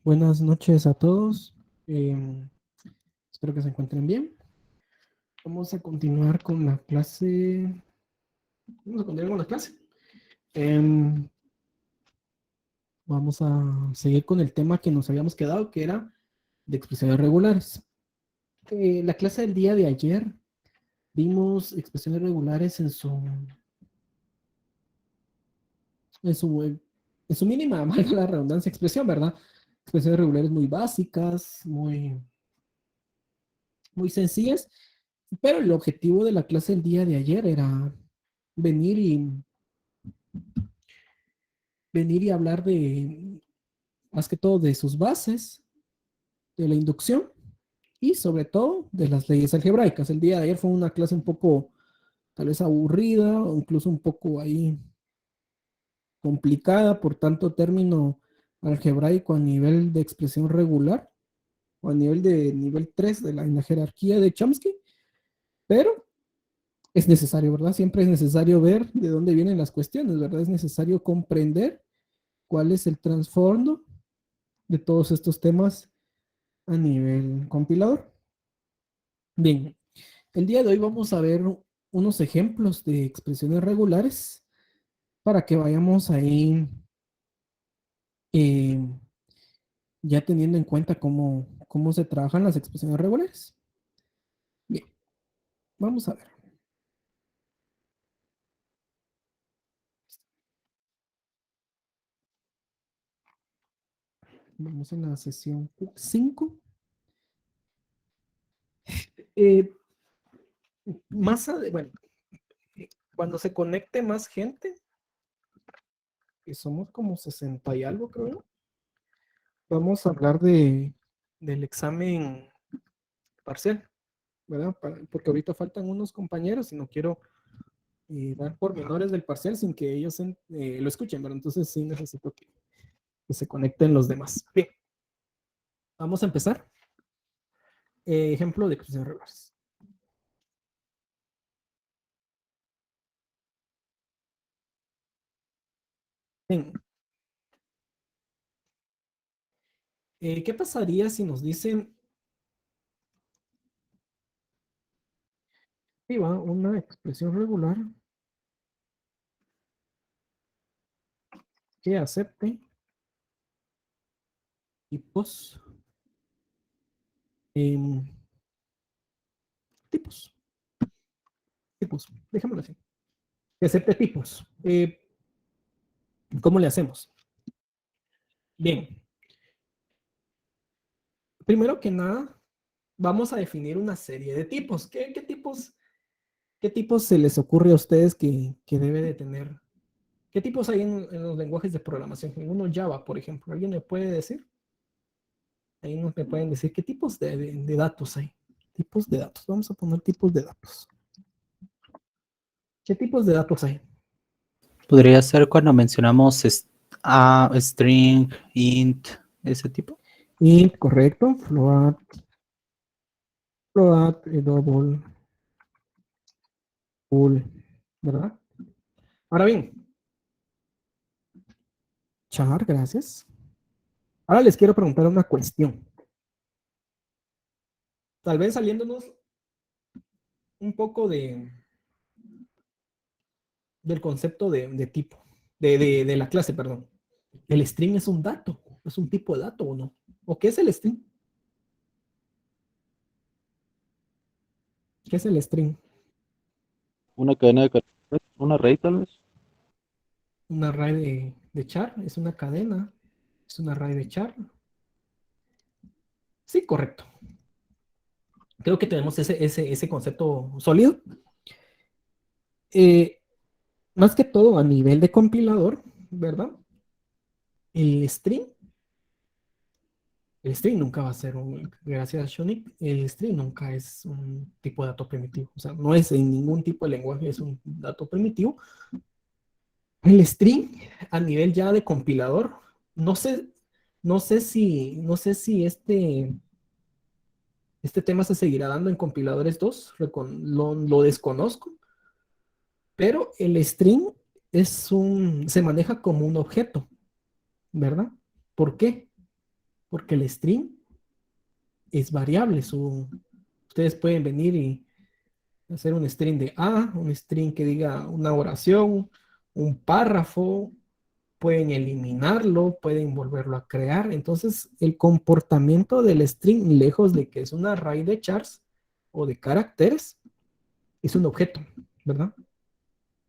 Buenas noches a todos. Espero que se encuentren bien. Vamos a continuar con la clase. Vamos a continuar con la clase. Em, Vamos a seguir con el tema que nos habíamos quedado, que era de expresiones regulares. La clase del día de ayer vimos expresiones regulares en su, en su mínima, valga la redundancia, expresión, ¿verdad? Expresiones regulares muy básicas, muy sencillas, pero el objetivo de la clase del día de ayer era venir y, venir y hablar de, más que todo, de sus bases, de la inducción y sobre todo de las leyes algebraicas. El día de ayer fue una clase un poco, tal vez aburrida o incluso un poco ahí complicada por tanto término algebraico a nivel de expresión regular o a nivel de nivel 3 de la jerarquía de Chomsky, pero es necesario, ¿verdad? Siempre es necesario ver de dónde vienen las cuestiones, ¿verdad? Es necesario comprender cuál es el trasfondo de todos estos temas a nivel compilador. Bien, el día de hoy vamos a ver unos ejemplos de expresiones regulares para que vayamos ahí eh, ya teniendo en cuenta cómo se trabajan las expresiones regulares. Bien, vamos a ver. Vamos en la sesión 5. Eh, bueno, cuando se conecte más gente, que somos como 60 y algo, creo, vamos a hablar del examen parcial, ¿verdad? Porque ahorita faltan unos compañeros y no quiero dar pormenores del parcial sin que ellos lo escuchen, ¿verdad? Entonces sí necesito que se conecten los demás. Bien, vamos a empezar. Ejemplo de expresiones regulares. Bien, ¿qué pasaría si nos dicen, va una expresión regular que acepte tipos, em, tipos, tipos, dejémoslo así, que acepte tipos? ¿Cómo le hacemos? Bien, primero que nada, vamos a definir una serie de tipos. ¿Qué tipos se les ocurre a ustedes que debe de tener? ¿Qué tipos hay en los lenguajes de programación? En uno Java, por ejemplo. ¿Alguien me puede decir? Ahí nos me pueden decir qué tipos de datos hay. Tipos de datos. Vamos a poner tipos de datos. ¿Qué tipos de datos hay? Podría ser cuando mencionamos string, int, ese tipo. Int, correcto. Float, double, full, ¿verdad? Ahora bien, char, gracias. Ahora les quiero preguntar una cuestión. Tal vez saliéndonos un poco del concepto de tipo, de la clase, perdón. ¿El string es un dato? ¿Es un tipo de dato o no? ¿O qué es el string? ¿Qué es el string? Una cadena de caracteres, un array tal vez. Un array de char, es una cadena, es un array de char. Sí, correcto. Creo que tenemos ese concepto sólido. Eh, Más que todo a nivel de compilador, ¿verdad? El string, el string nunca va a ser gracias a Shonik, el string nunca es un tipo de dato primitivo. O sea, no es en ningún tipo de lenguaje, es un dato primitivo. El string a nivel ya de compilador, no sé, no sé si este tema se seguirá dando en compiladores 2, lo desconozco, pero el string se maneja como un objeto, ¿verdad? ¿Por qué? porque el string es variable. Ustedes pueden venir y hacer un string de A, un string que diga una oración, un párrafo, pueden eliminarlo, pueden volverlo a crear. Entonces, el comportamiento del string, lejos de que es un array de chars o de caracteres, es un objeto, ¿verdad?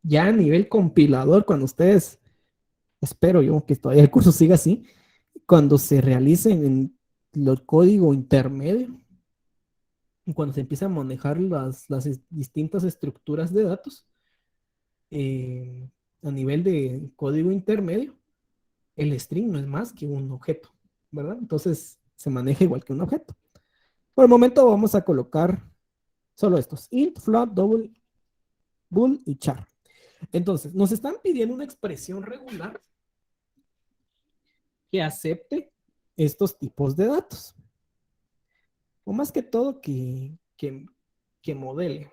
Ya a nivel compilador, cuando ustedes, espero yo que todavía el curso siga así, cuando se realicen en el código intermedio, y cuando se empiezan a manejar las distintas estructuras de datos, a nivel de código intermedio, el string no es más que un objeto, ¿verdad? Entonces se maneja igual que un objeto. Por el momento vamos a colocar solo estos: int, float, double, bool y char. Entonces, nos están pidiendo una expresión regular que acepte estos tipos de datos. O más que todo que modele.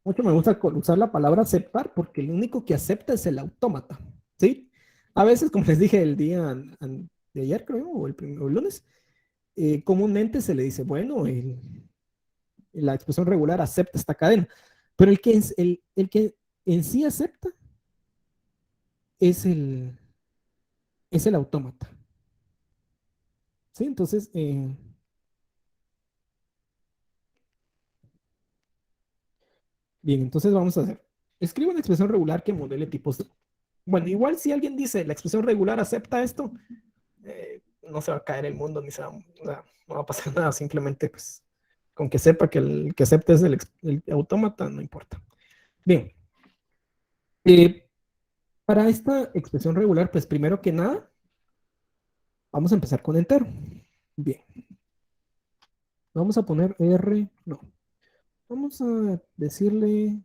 Mucho me gusta usar la palabra aceptar porque el único que acepta es el autómata, ¿sí? A veces, como les dije el día de ayer, creo, o el lunes, comúnmente se le dice, bueno, la expresión regular acepta esta cadena, pero el que en sí acepta es el autómata, ¿sí? Entonces, bien, entonces vamos a hacer, escribo una expresión regular que modele tipos. Bueno, igual si alguien dice la expresión regular acepta esto, no se va a caer el mundo, ni se va, no va a pasar nada, simplemente pues con que sepa que el que acepte es el autómata, no importa. Bien, para esta expresión regular, pues primero que nada, vamos a empezar con entero. Bien, vamos a poner R, no, vamos a decirle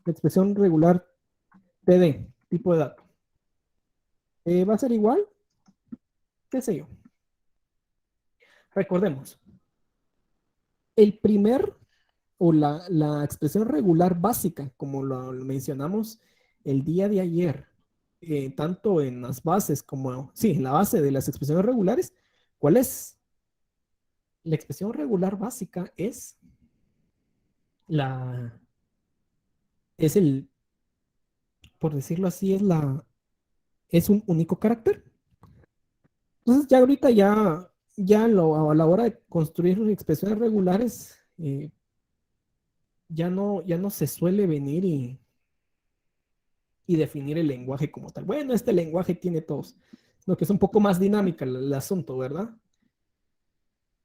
la expresión regular TD, tipo de dato. Va a ser igual, qué sé yo. Recordemos, el primer o la expresión regular básica, como lo mencionamos el día de ayer, tanto en las bases como, sí, en la base de las expresiones regulares, ¿cuál es? La expresión regular básica la, es el, por decirlo así, es un único carácter. Entonces ya ahorita a la hora de construir expresiones regulares, ya no se suele venir y definir el lenguaje como tal. Bueno, este lenguaje tiene todos, lo que es un poco más dinámica el asunto, ¿verdad?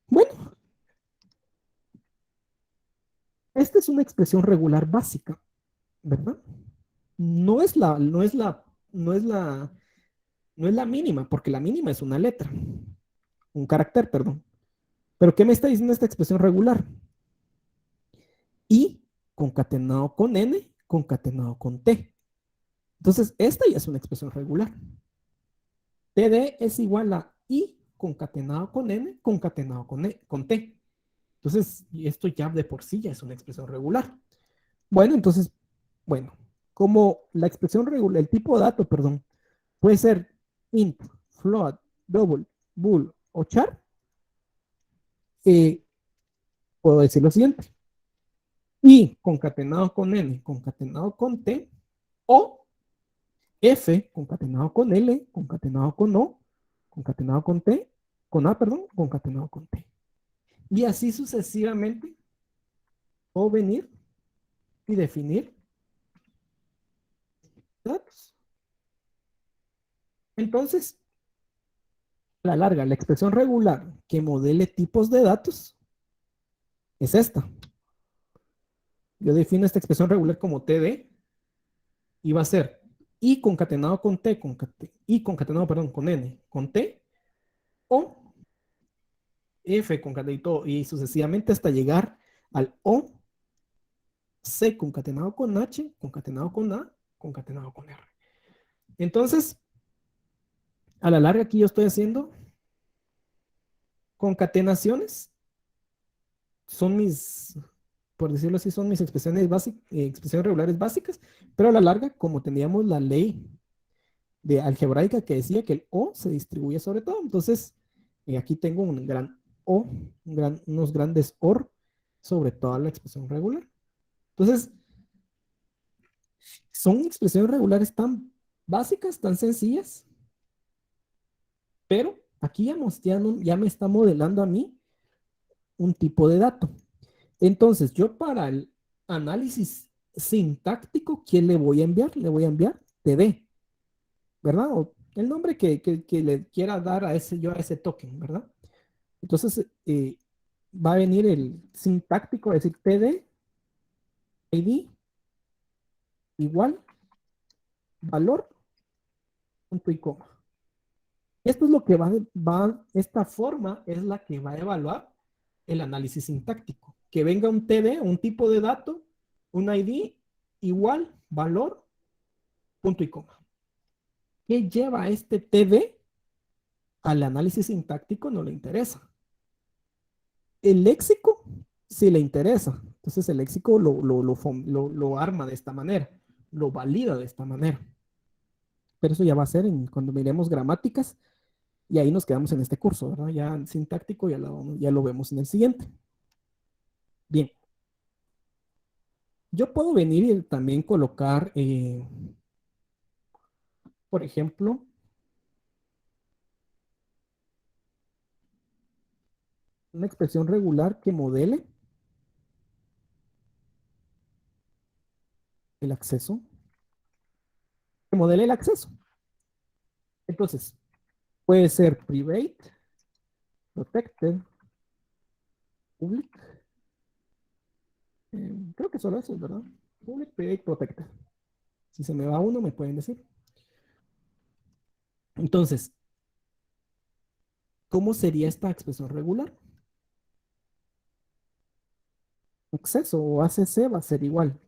Bueno, esta es una expresión regular básica, ¿verdad? No es la, no es la mínima, porque la mínima es una letra, un carácter, perdón. Pero ¿qué me está diciendo esta expresión regular? I concatenado con N, concatenado con T. Entonces, esta ya es una expresión regular. TD es igual a I concatenado con N, concatenado con T. Entonces, esto ya de por sí ya es una expresión regular. Bueno, entonces, bueno, como la expresión regular, el tipo de dato, perdón, puede ser int, float, double, bool o char, puedo decir lo siguiente: I concatenado con N, concatenado con T, o F concatenado con L, concatenado con O, concatenado con T, con A, perdón, concatenado con T. Y así sucesivamente, o venir y definir datos. Entonces, a la larga, la expresión regular que modele tipos de datos es esta. Yo defino esta expresión regular como TD y va a ser I concatenado con T, I concatenado, perdón, con N, con T, o F concatenado y sucesivamente hasta llegar al O, C concatenado con H, concatenado con A, concatenado con R. Entonces, a la larga aquí yo estoy haciendo concatenaciones, son por decirlo así, son mis expresiones regulares básicas, pero a la larga, como teníamos la ley de algebraica que decía que el O se distribuye sobre todo. Entonces, aquí tengo un gran O, unos grandes OR sobre toda la expresión regular. Entonces, son expresiones regulares tan básicas, tan sencillas, pero aquí ya me está modelando a mí un tipo de dato. Entonces, yo para el análisis sintáctico, ¿quién le voy a enviar? Le voy a enviar TD, ¿verdad? O el nombre que le quiera dar a ese token, ¿verdad? Entonces, va a venir el sintáctico a decir TD, ID, igual, valor, punto y coma. Esto es lo que esta forma es la que va a evaluar el análisis sintáctico. Que venga un TD, un tipo de dato, un ID, igual, valor, punto y coma. ¿Qué lleva este TD? Al análisis sintáctico no le interesa. El léxico sí le interesa. Entonces el léxico lo arma de esta manera, lo valida de esta manera. Pero eso ya va a ser cuando miremos gramáticas y ahí nos quedamos en este curso, ¿verdad? Ya sintáctico ya lo vemos en el siguiente. Bien. Yo puedo venir y también colocar, por ejemplo, una expresión regular que modele el acceso. Que modele el acceso. Entonces, puede ser private, protected, public. Creo que solo eso es, ¿verdad? Public, private, protected. Si se me va uno, me pueden decir. Entonces, ¿cómo sería esta expresión regular? Acceso o ACC va a ser igual.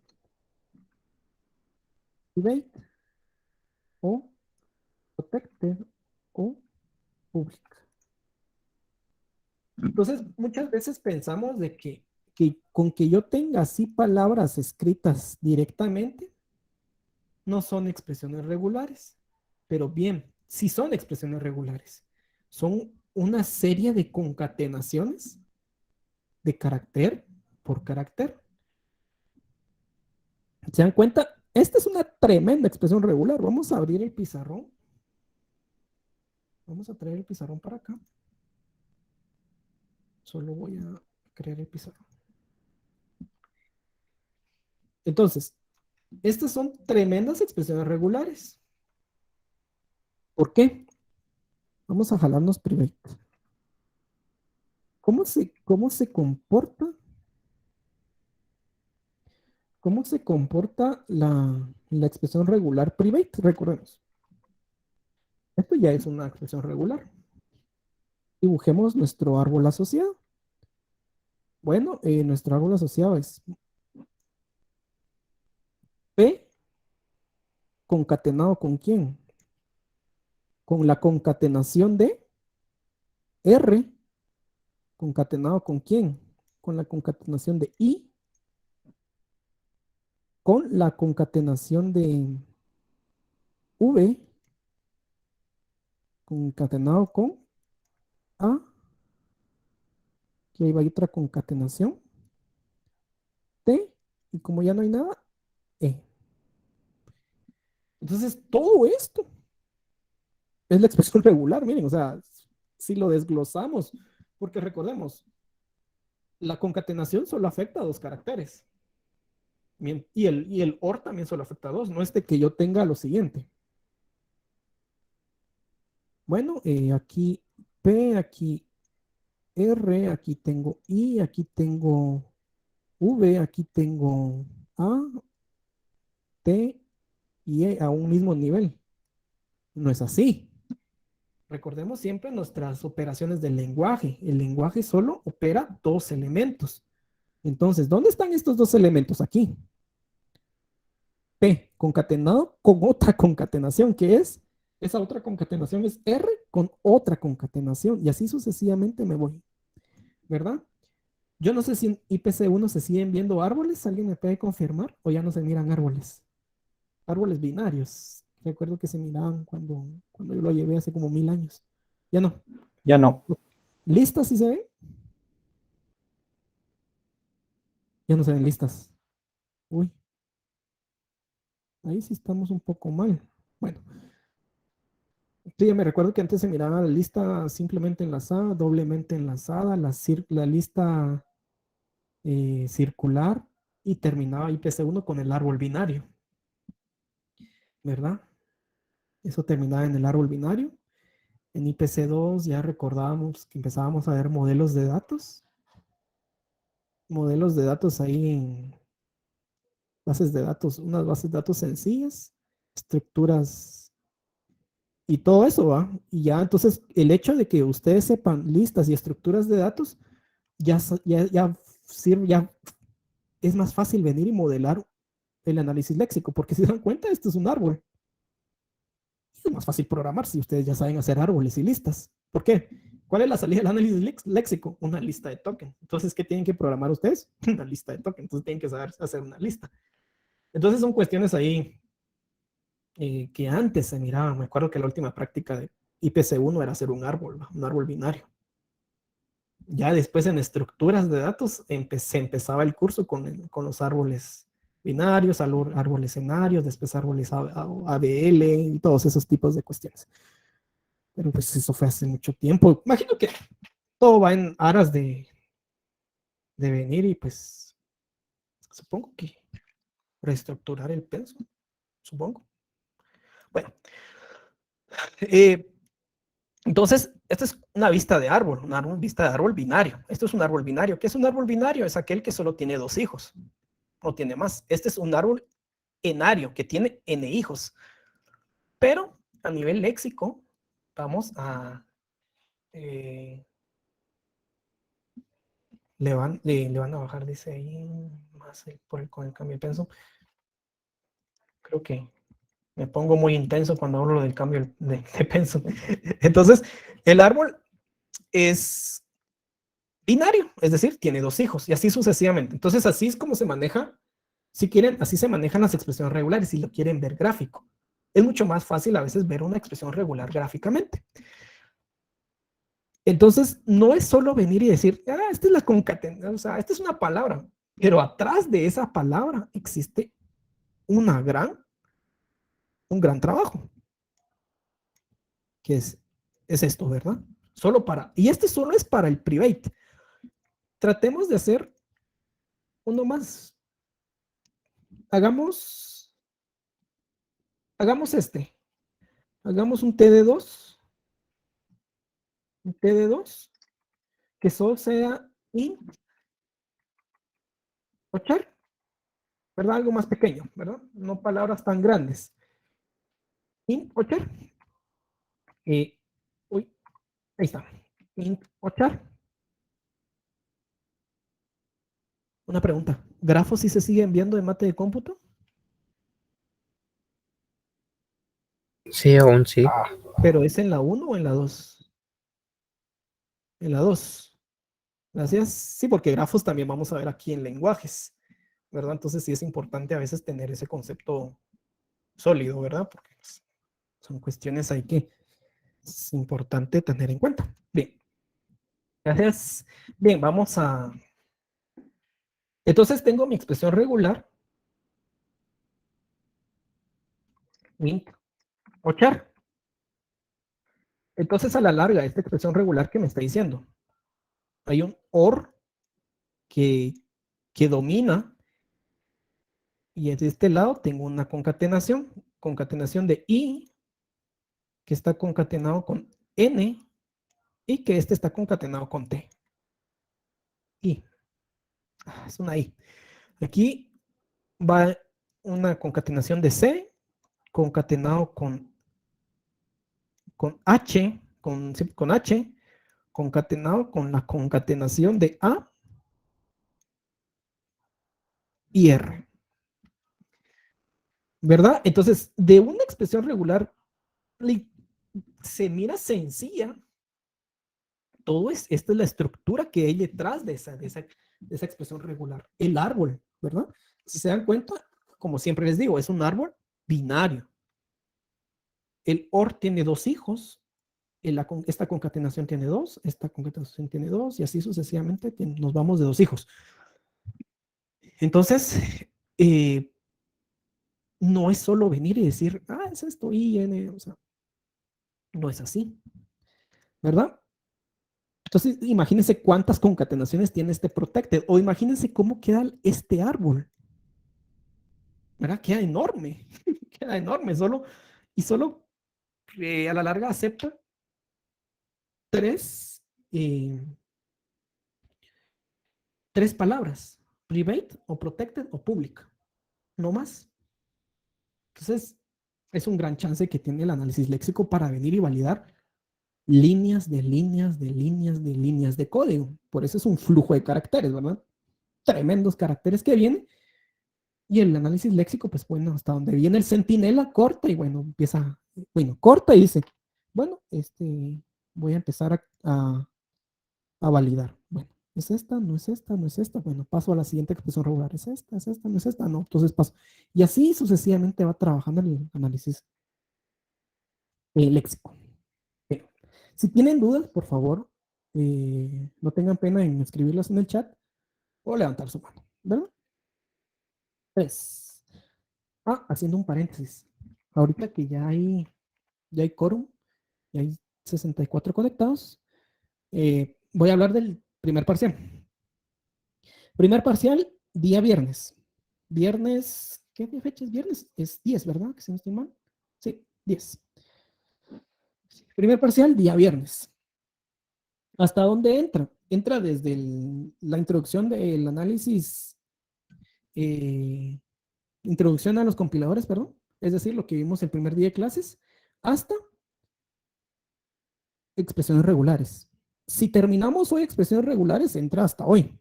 Private o protected o public. Entonces, muchas veces pensamos de que con que yo tenga así palabras escritas directamente, no son expresiones regulares. Pero bien, sí son expresiones regulares. Son una serie de concatenaciones de carácter por carácter. ¿Se dan cuenta? Esta es una tremenda expresión regular. Vamos a abrir el pizarrón. Vamos a traer el pizarrón para acá. Solo voy a crear el pizarrón. Entonces, estas son tremendas expresiones regulares. ¿Por qué? Vamos a jalarnos private. ¿Cómo se comporta? ¿Cómo se comporta la expresión regular private? Recordemos. Esto ya es una expresión regular. Dibujemos nuestro árbol asociado. Bueno, nuestro árbol asociado es P concatenado con quién? Con la concatenación de R concatenado con quién? Con la concatenación de I con la concatenación de V concatenado con A, que ahí va otra concatenación, T, y como ya no hay nada, E. Entonces, todo esto es la expresión regular, miren, o sea, si lo desglosamos, porque recordemos, la concatenación solo afecta a dos caracteres. Bien, y el OR también solo afecta a dos, no es de que yo tenga lo siguiente. Bueno, aquí P, aquí R, aquí tengo I, aquí tengo V, aquí tengo A, T y E a un mismo nivel. No es así. Recordemos siempre nuestras operaciones del lenguaje. El lenguaje solo opera dos elementos. Entonces, ¿dónde están estos dos elementos? Aquí. P concatenado con otra concatenación, que es, esa otra concatenación es R con otra concatenación. Y así sucesivamente me voy. ¿Verdad? Yo no sé si en IPC1 se siguen viendo árboles. ¿Alguien me puede confirmar? ¿O ya no se miran árboles? Árboles binarios. Recuerdo que se miraban cuando yo lo llevé hace como 1000 años. Ya no. Ya no. ¿Listas sí se ven? Ya no se ven listas. Uy, ahí sí estamos un poco mal. Bueno, sí, ya me recuerdo que antes se miraba la lista simplemente enlazada, doblemente enlazada, la lista circular y terminaba IPC1 con el árbol binario, ¿verdad? Eso terminaba en el árbol binario. En IPC2 ya recordábamos que empezábamos a ver modelos de datos ahí en bases de datos, unas bases de datos sencillas, estructuras y todo eso, ¿va? Y ya entonces el hecho de que ustedes sepan listas y estructuras de datos, ya es más fácil venir y modelar el análisis léxico, porque si se dan cuenta, esto es un árbol. Es más fácil programar si ustedes ya saben hacer árboles y listas. ¿Por qué? ¿Cuál es la salida del análisis léxico? Una lista de tokens. Entonces, ¿qué tienen que programar ustedes? Una lista de tokens. Entonces, tienen que saber hacer una lista. Entonces, son cuestiones ahí que antes se miraban. Me acuerdo que la última práctica de IPC1 era hacer un árbol binario. Ya después en estructuras de datos se empezaba el curso con los árboles binarios, árboles escenarios, después árboles ABL y todos esos tipos de cuestiones. Pero pues eso fue hace mucho tiempo. Imagino que todo va en aras de venir y pues supongo que reestructurar el pensum, supongo. Bueno, entonces, esta es una vista de árbol, una vista de árbol binario. Esto es un árbol binario. ¿Qué es un árbol binario? Es aquel que solo tiene 2 hijos, no tiene más. Este es un árbol enario que tiene n hijos. Pero a nivel léxico, vamos a... le van a bajar, dice ahí, más con el cambio de pensum. Creo que me pongo muy intenso cuando hablo del cambio de pensum. Entonces, el árbol es binario, es decir, tiene 2 hijos y así sucesivamente. Entonces, así es como se maneja, si quieren, así se manejan las expresiones regulares, si lo quieren ver gráfico. Es mucho más fácil a veces ver una expresión regular gráficamente. Entonces, no es solo venir y decir, esta es la concatenación, o sea, esta es una palabra, pero atrás de esa palabra existe un gran trabajo, que es esto, ¿verdad? Y este solo es para el private. Tratemos de hacer uno más. Hagamos Hagamos un TD2, que solo sea int o char, ¿verdad? Algo más pequeño, ¿verdad? No palabras tan grandes. Int o char. Uy, ahí está. Int o char. Una pregunta. ¿Grafos sí se siguen viendo en mate de cómputo? Sí, aún sí. ¿Pero es en la 1 o en la 2? En la 2. Gracias. Sí, porque grafos también vamos a ver aquí en lenguajes, ¿verdad? Entonces sí es importante a veces tener ese concepto sólido, ¿verdad? Porque pues, son cuestiones ahí que es importante tener en cuenta. Bien. Gracias. Bien, vamos a... Entonces tengo mi expresión regular, int o char. Entonces a la larga, esta expresión regular que me está diciendo, hay un OR que domina, y de este lado tengo una concatenación de I, que está concatenado con N, y que este está concatenado con T. I. Es una I. Aquí va una concatenación de C, concatenado con H, con H, concatenado con la concatenación de A y R. ¿Verdad? Entonces, de una expresión regular se mira sencilla. Esta es la estructura que hay detrás de esa expresión regular. El árbol, ¿verdad? Si se dan cuenta, como siempre les digo, es un árbol binario. el OR tiene 2 hijos, esta concatenación tiene 2, esta concatenación tiene 2, y así sucesivamente nos vamos de 2 hijos. Entonces, no es solo venir y decir, es esto, I, N, o sea, no es así, ¿verdad? Entonces, imagínense cuántas concatenaciones tiene este protected, o imagínense cómo queda este árbol, ¿verdad? Queda enorme, queda enorme, solo a la larga acepta 3 palabras, private o protected o public, no más. Entonces, es un gran chance que tiene el análisis léxico para venir y validar líneas de líneas de líneas de líneas de código. Por eso es un flujo de caracteres, ¿verdad? Tremendos caracteres que vienen. Y el análisis léxico, pues bueno, hasta donde viene el centinela, corta y bueno, corta y dice, bueno, voy a empezar a validar. Bueno, ¿es esta? ¿No es esta? ¿No es esta? Bueno, paso a la siguiente expresión regular. ¿Es esta? ¿Es esta? ¿No es esta? No, entonces paso. Y así sucesivamente va trabajando el análisis léxico. Pero, si tienen dudas, por favor, no tengan pena en escribirlas en el chat o levantar su mano, ¿verdad? Pues, haciendo un paréntesis. Ahorita que ya hay quórum, ya hay 64 conectados, voy a hablar del primer parcial. Primer parcial, día viernes. Viernes, ¿qué fecha es viernes? Es 10, ¿verdad? Que si no estoy mal. Sí, 10. Primer parcial, día viernes. ¿Hasta dónde entra? Entra desde la introducción del análisis, introducción a los compiladores, perdón. Es decir, lo que vimos el primer día de clases, hasta expresiones regulares. Si terminamos hoy expresiones regulares, entra hasta hoy.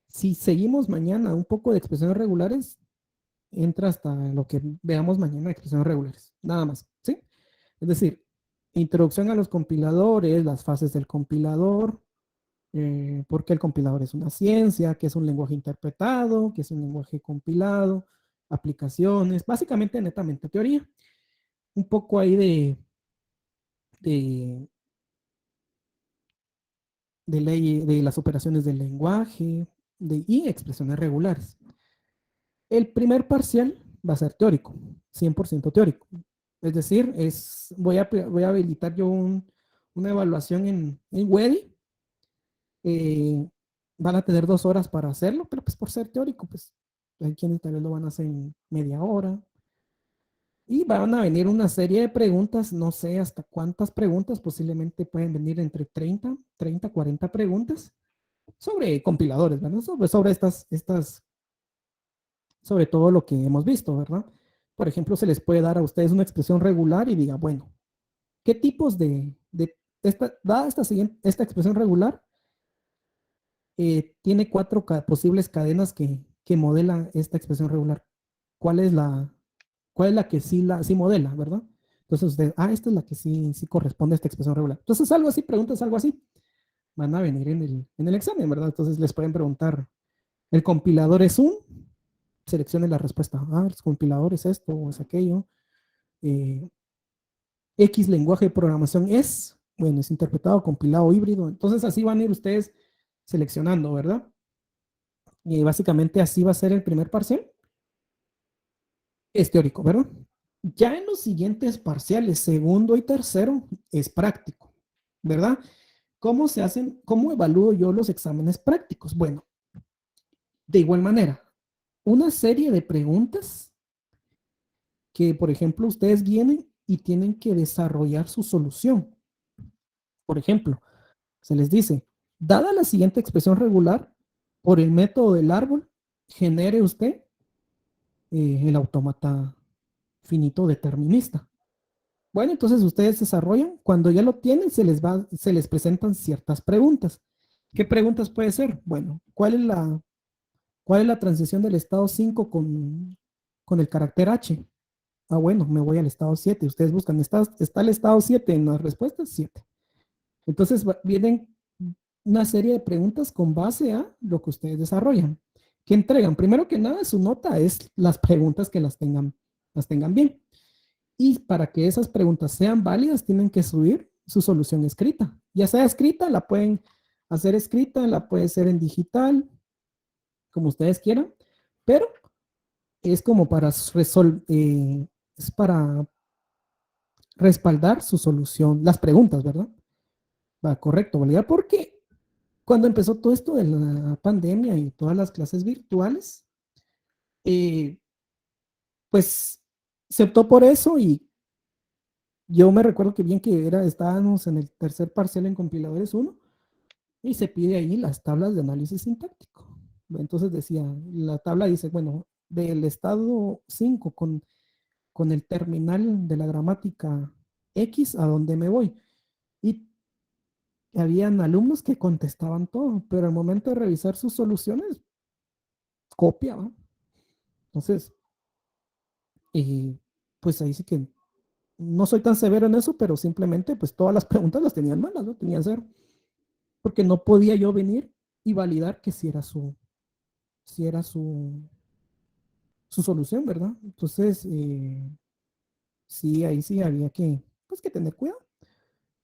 Si seguimos mañana un poco de expresiones regulares, entra hasta lo que veamos mañana de expresiones regulares. Nada más, ¿sí? Es decir, introducción a los compiladores, las fases del compilador, por qué el compilador es una ciencia, qué es un lenguaje interpretado, qué es un lenguaje compilado, aplicaciones, básicamente netamente teoría. Un poco ahí de ley, de las operaciones del lenguaje y expresiones regulares. El primer parcial va a ser teórico, 100% teórico. Es decir, voy a habilitar yo una evaluación en Wedi. Van a tener 2 horas para hacerlo, pero pues por ser teórico, pues hay quienes tal vez lo van a hacer en media hora. Y van a venir una serie de preguntas, no sé hasta cuántas preguntas, posiblemente pueden venir entre 30, 40 preguntas sobre compiladores, ¿verdad? Sobre sobre todo lo que hemos visto, ¿verdad? Por ejemplo, se les puede dar a ustedes una expresión regular y diga, bueno, ¿qué tipos dada esta expresión regular, tiene 4 posibles cadenas que modelan esta expresión regular? ¿Cuál es la que sí modela, verdad? Entonces ustedes, esta es la que sí corresponde a esta expresión regular. Entonces algo así, preguntas algo así, van a venir en el examen, ¿verdad? Entonces les pueden preguntar, ¿el compilador es seleccione la respuesta. El compilador es esto o es aquello. X lenguaje de programación es interpretado, compilado, híbrido. Entonces así van a ir ustedes seleccionando, ¿verdad? Y básicamente así va a ser el primer parcial. Es teórico, ¿verdad? Ya en los siguientes parciales, segundo y tercero, es práctico, ¿verdad? ¿Cómo se hacen? ¿Cómo evalúo yo los exámenes prácticos? Bueno, de igual manera, una serie de preguntas que, por ejemplo, ustedes vienen y tienen que desarrollar su solución. Por ejemplo, se les dice, dada la siguiente expresión regular, por el método del árbol, genere usted el autómata finito determinista. Bueno, entonces ustedes desarrollan, cuando ya lo tienen, se les presentan ciertas preguntas. ¿Qué preguntas puede ser? Bueno, ¿cuál es la transición del estado 5 con el carácter H? Bueno, me voy al estado 7. Ustedes buscan, ¿está el estado 7 en las respuestas? 7. Entonces vienen una serie de preguntas con base a lo que ustedes desarrollan. ¿Qué entregan? Primero que nada, su nota es las preguntas que las tengan bien. Y para que esas preguntas sean válidas, tienen que subir su solución escrita. Ya sea escrita, la pueden hacer escrita, la puede ser en digital, como ustedes quieran, pero es como para es para respaldar su solución, las preguntas, ¿verdad? Va, correcto, validar, porque cuando empezó todo esto de la pandemia y todas las clases virtuales, eh, pues se optó por eso y yo me recuerdo que bien que estábamos en el tercer parcial en compiladores uno y se pide ahí las tablas de análisis sintáctico. Entonces decía, la tabla dice, bueno, del estado 5 con el terminal de la gramática X, ¿a dónde me voy? Y habían alumnos que contestaban todo, pero al momento de revisar sus soluciones, copiaban. Entonces, pues ahí sí que no soy tan severo en eso, pero simplemente pues todas las preguntas las tenían malas, ¿no? Tenían cero, porque no podía yo venir y validar que si era su solución, ¿verdad? Entonces, sí, ahí sí había pues, que tener cuidado.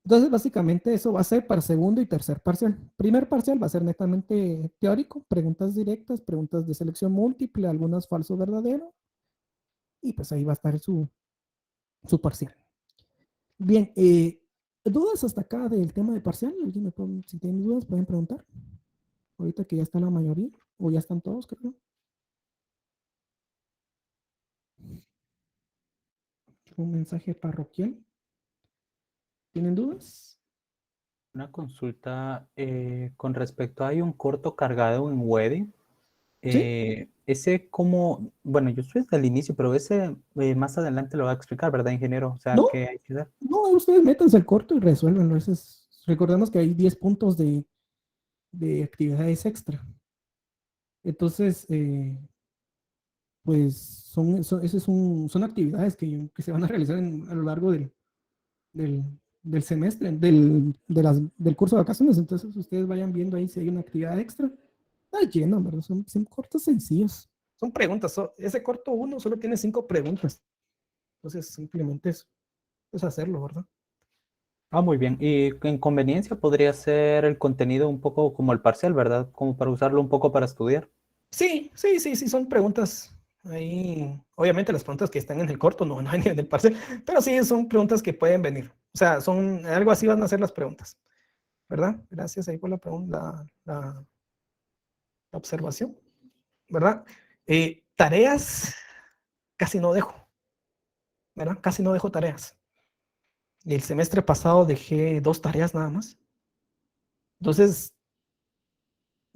Entonces, básicamente eso va a ser para segundo y tercer parcial. Primer parcial va a ser netamente teórico, preguntas directas, preguntas de selección múltiple, algunas falso verdadero, y pues ahí va a estar su parcial. Bien, ¿dudas hasta acá del tema de parcial? Si tienen dudas, pueden preguntar. Ahorita que ya está la mayoría, o ya están todos, creo. Un mensaje parroquial. ¿Tienen dudas? Una consulta con respecto a hay un corto cargado en Wedding. Sí. Ese como, bueno, yo soy desde el inicio, pero ese más adelante lo va a explicar, ¿verdad, ingeniero? O sea, No, ¿qué hay que hacer? no, ustedes métanse al corto y resuélvanlo. Recordemos que hay 10 puntos de actividades extra. Entonces, pues son actividades que se van a realizar a lo largo del, del semestre, del curso de vacaciones. Entonces, ustedes vayan viendo ahí si hay una actividad extra. Está lleno, ¿verdad? Son cortos sencillos. Son preguntas. Ese corto uno solo tiene 5 preguntas. Entonces, simplemente es hacerlo, ¿verdad? Ah, muy bien. Y en conveniencia podría ser el contenido un poco como el parcial, ¿verdad? Como para usarlo un poco para estudiar. Sí, sí, sí, sí, son preguntas ahí. Obviamente las preguntas que están en el corto no hay ni en el parcial, pero sí son preguntas que pueden venir. O sea, son algo así van a ser las preguntas, ¿verdad? Gracias ahí por la pregunta, la observación, ¿verdad? Tareas casi no dejo, ¿verdad? Casi no dejo tareas. Y el semestre pasado dejé 2 tareas nada más. Entonces,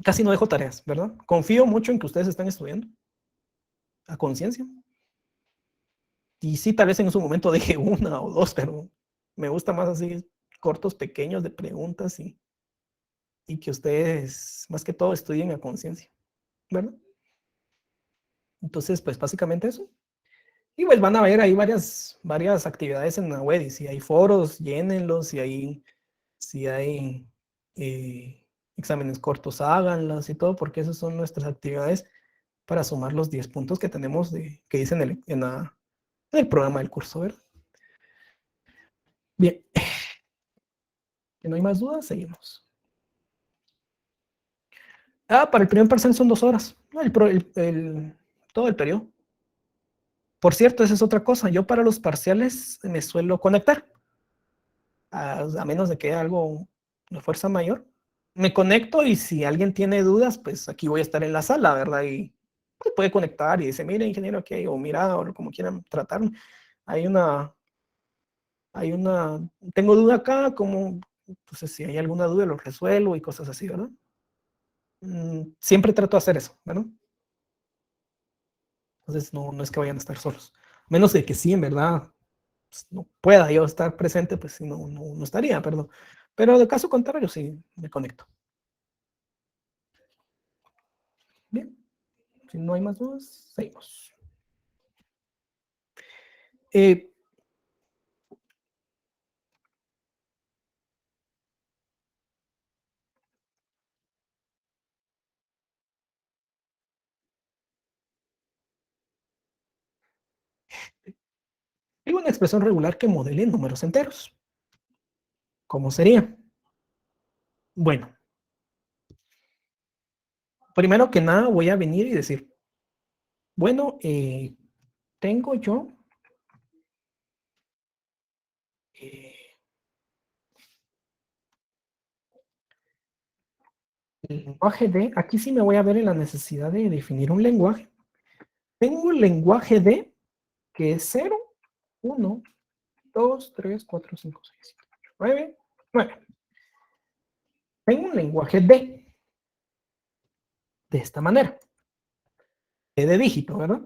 casi no dejo tareas, ¿verdad? Confío mucho en que ustedes están estudiando a conciencia. Y sí, tal vez en su momento dejé una o dos, pero me gusta más así cortos, pequeños de preguntas y que ustedes, más que todo, estudien a conciencia, ¿verdad? Entonces, pues básicamente eso. Y pues van a ver ahí varias actividades en la web. Y si hay foros, llénenlos. Si hay exámenes cortos, háganlos y todo, porque esas son nuestras actividades para sumar los 10 puntos que tenemos que dicen en el programa del curso, ¿verdad? Bien, que no hay más dudas, seguimos. Para el primer parcial son 2 horas, ¿no? Todo el periodo. Por cierto, esa es otra cosa. Yo para los parciales me suelo conectar, a menos de que haya algo, una fuerza mayor. Me conecto y si alguien tiene dudas, pues aquí voy a estar en la sala, ¿verdad? Y pues, puede conectar y dice, mira, ingeniero, aquí hay, o mira, o como quieran tratarme. Hay una, hay una, tengo duda acá, como, entonces si hay alguna duda lo resuelvo y cosas así, ¿verdad? Siempre trato de hacer eso, ¿verdad? Entonces no es que vayan a estar solos. Menos de que sí, en verdad, pues, no pueda yo estar presente, pues si no estaría, perdón. Pero de caso contrario, sí, me conecto. Bien, si no hay más dudas, seguimos. Eh, Digo una expresión regular que modele números enteros. ¿Cómo sería? Bueno, primero que nada voy a venir y decir, bueno, tengo yo el lenguaje D. Aquí sí me voy a ver en la necesidad de definir un lenguaje. Tengo un lenguaje D que es 0, 1, 2, 3, 4, 5, 6, 7, 8, 9, 9. Tengo un lenguaje D de esta manera. D de dígito, ¿verdad?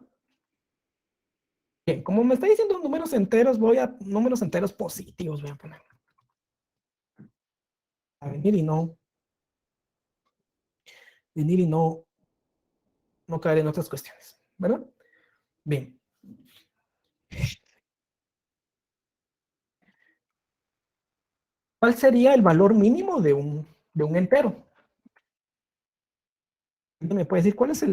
Bien, como me está diciendo números enteros, voy a números enteros positivos, voy a poner. A venir y no caer en otras cuestiones, ¿verdad? Bien. ¿Cuál sería el valor mínimo de un entero? ¿Me puede decir cuál es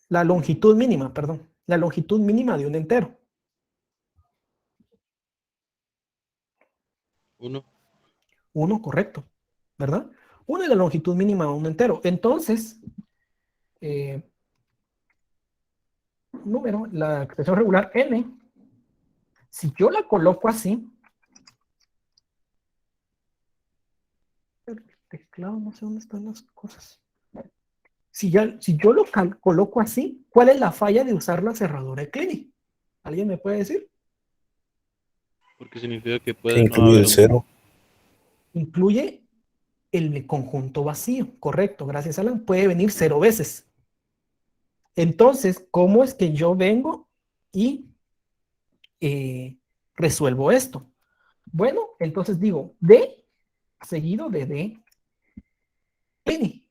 la longitud mínima, perdón? La longitud mínima de un entero. 1. 1, correcto, ¿verdad? 1 es la longitud mínima de un entero. Entonces, número, la expresión regular n, si yo la coloco así, el teclado, no sé dónde están las cosas. Si yo lo coloco así, ¿cuál es la falla de usar la cerradura de Clinic? ¿Alguien me puede decir? Porque significa que Que puede no incluye haber el un... cero. Incluye el conjunto vacío, correcto, gracias Alan, puede venir 0 veces. Entonces, ¿cómo es que yo vengo y resuelvo esto? Bueno, entonces digo D seguido de D Clinic.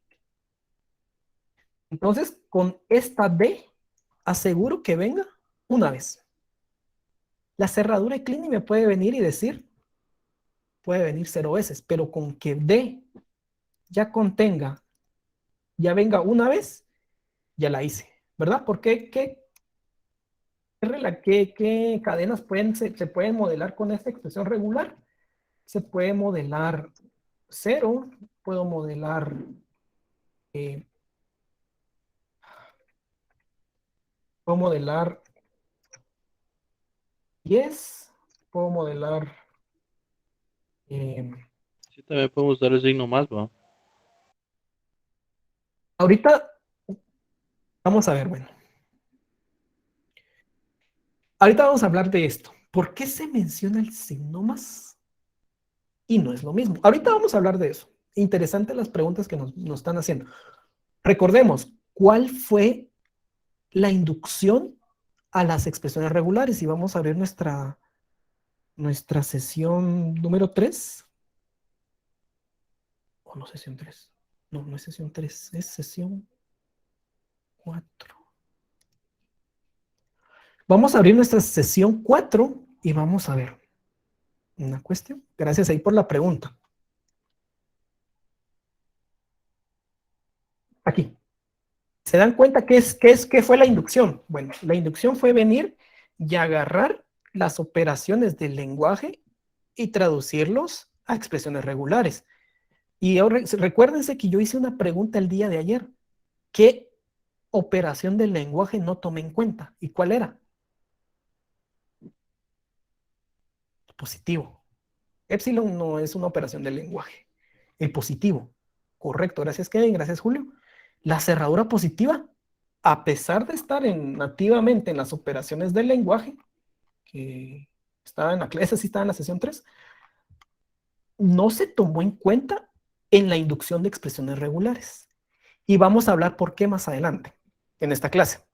Entonces, con esta D, aseguro que venga una vez. La cerradura de Clinic me puede venir y decir, puede venir 0 veces, pero con que D ya contenga, ya venga una vez, ya la hice, ¿verdad? Porque ¿qué cadenas se pueden modelar con esta expresión regular? Se puede modelar 0, puedo modelar eh, 10, puedo modelar eh, Sí, también podemos usar el signo más, ¿va? ahorita vamos a ver, bueno, ahorita vamos a hablar de esto. ¿Por qué se menciona el signo más? Y no es lo mismo. Ahorita vamos a hablar de eso. Interesante las preguntas que nos están haciendo. Recordemos, ¿cuál fue la inducción a las expresiones regulares? Y vamos a abrir nuestra sesión número 3. O no, sesión 3. No, no es sesión 3, es sesión 4. Vamos a abrir nuestra sesión 4 y vamos a ver una cuestión. Gracias ahí por la pregunta. Aquí. ¿Se dan cuenta qué fue la inducción? Bueno, la inducción fue venir y agarrar las operaciones del lenguaje y traducirlos a expresiones regulares. Y ahora, recuérdense que yo hice una pregunta el día de ayer. ¿Qué operación del lenguaje no tomé en cuenta? ¿Y cuál era? Positivo. Epsilon no es una operación del lenguaje. El positivo. Correcto. Gracias, Kevin. Gracias, Julio. La cerradura positiva, a pesar de estar nativamente en las operaciones del lenguaje, que estaba en la clase, sí estaba en la sesión 3, no se tomó en cuenta en la inducción de expresiones regulares. Y vamos a hablar por qué más adelante, en esta clase,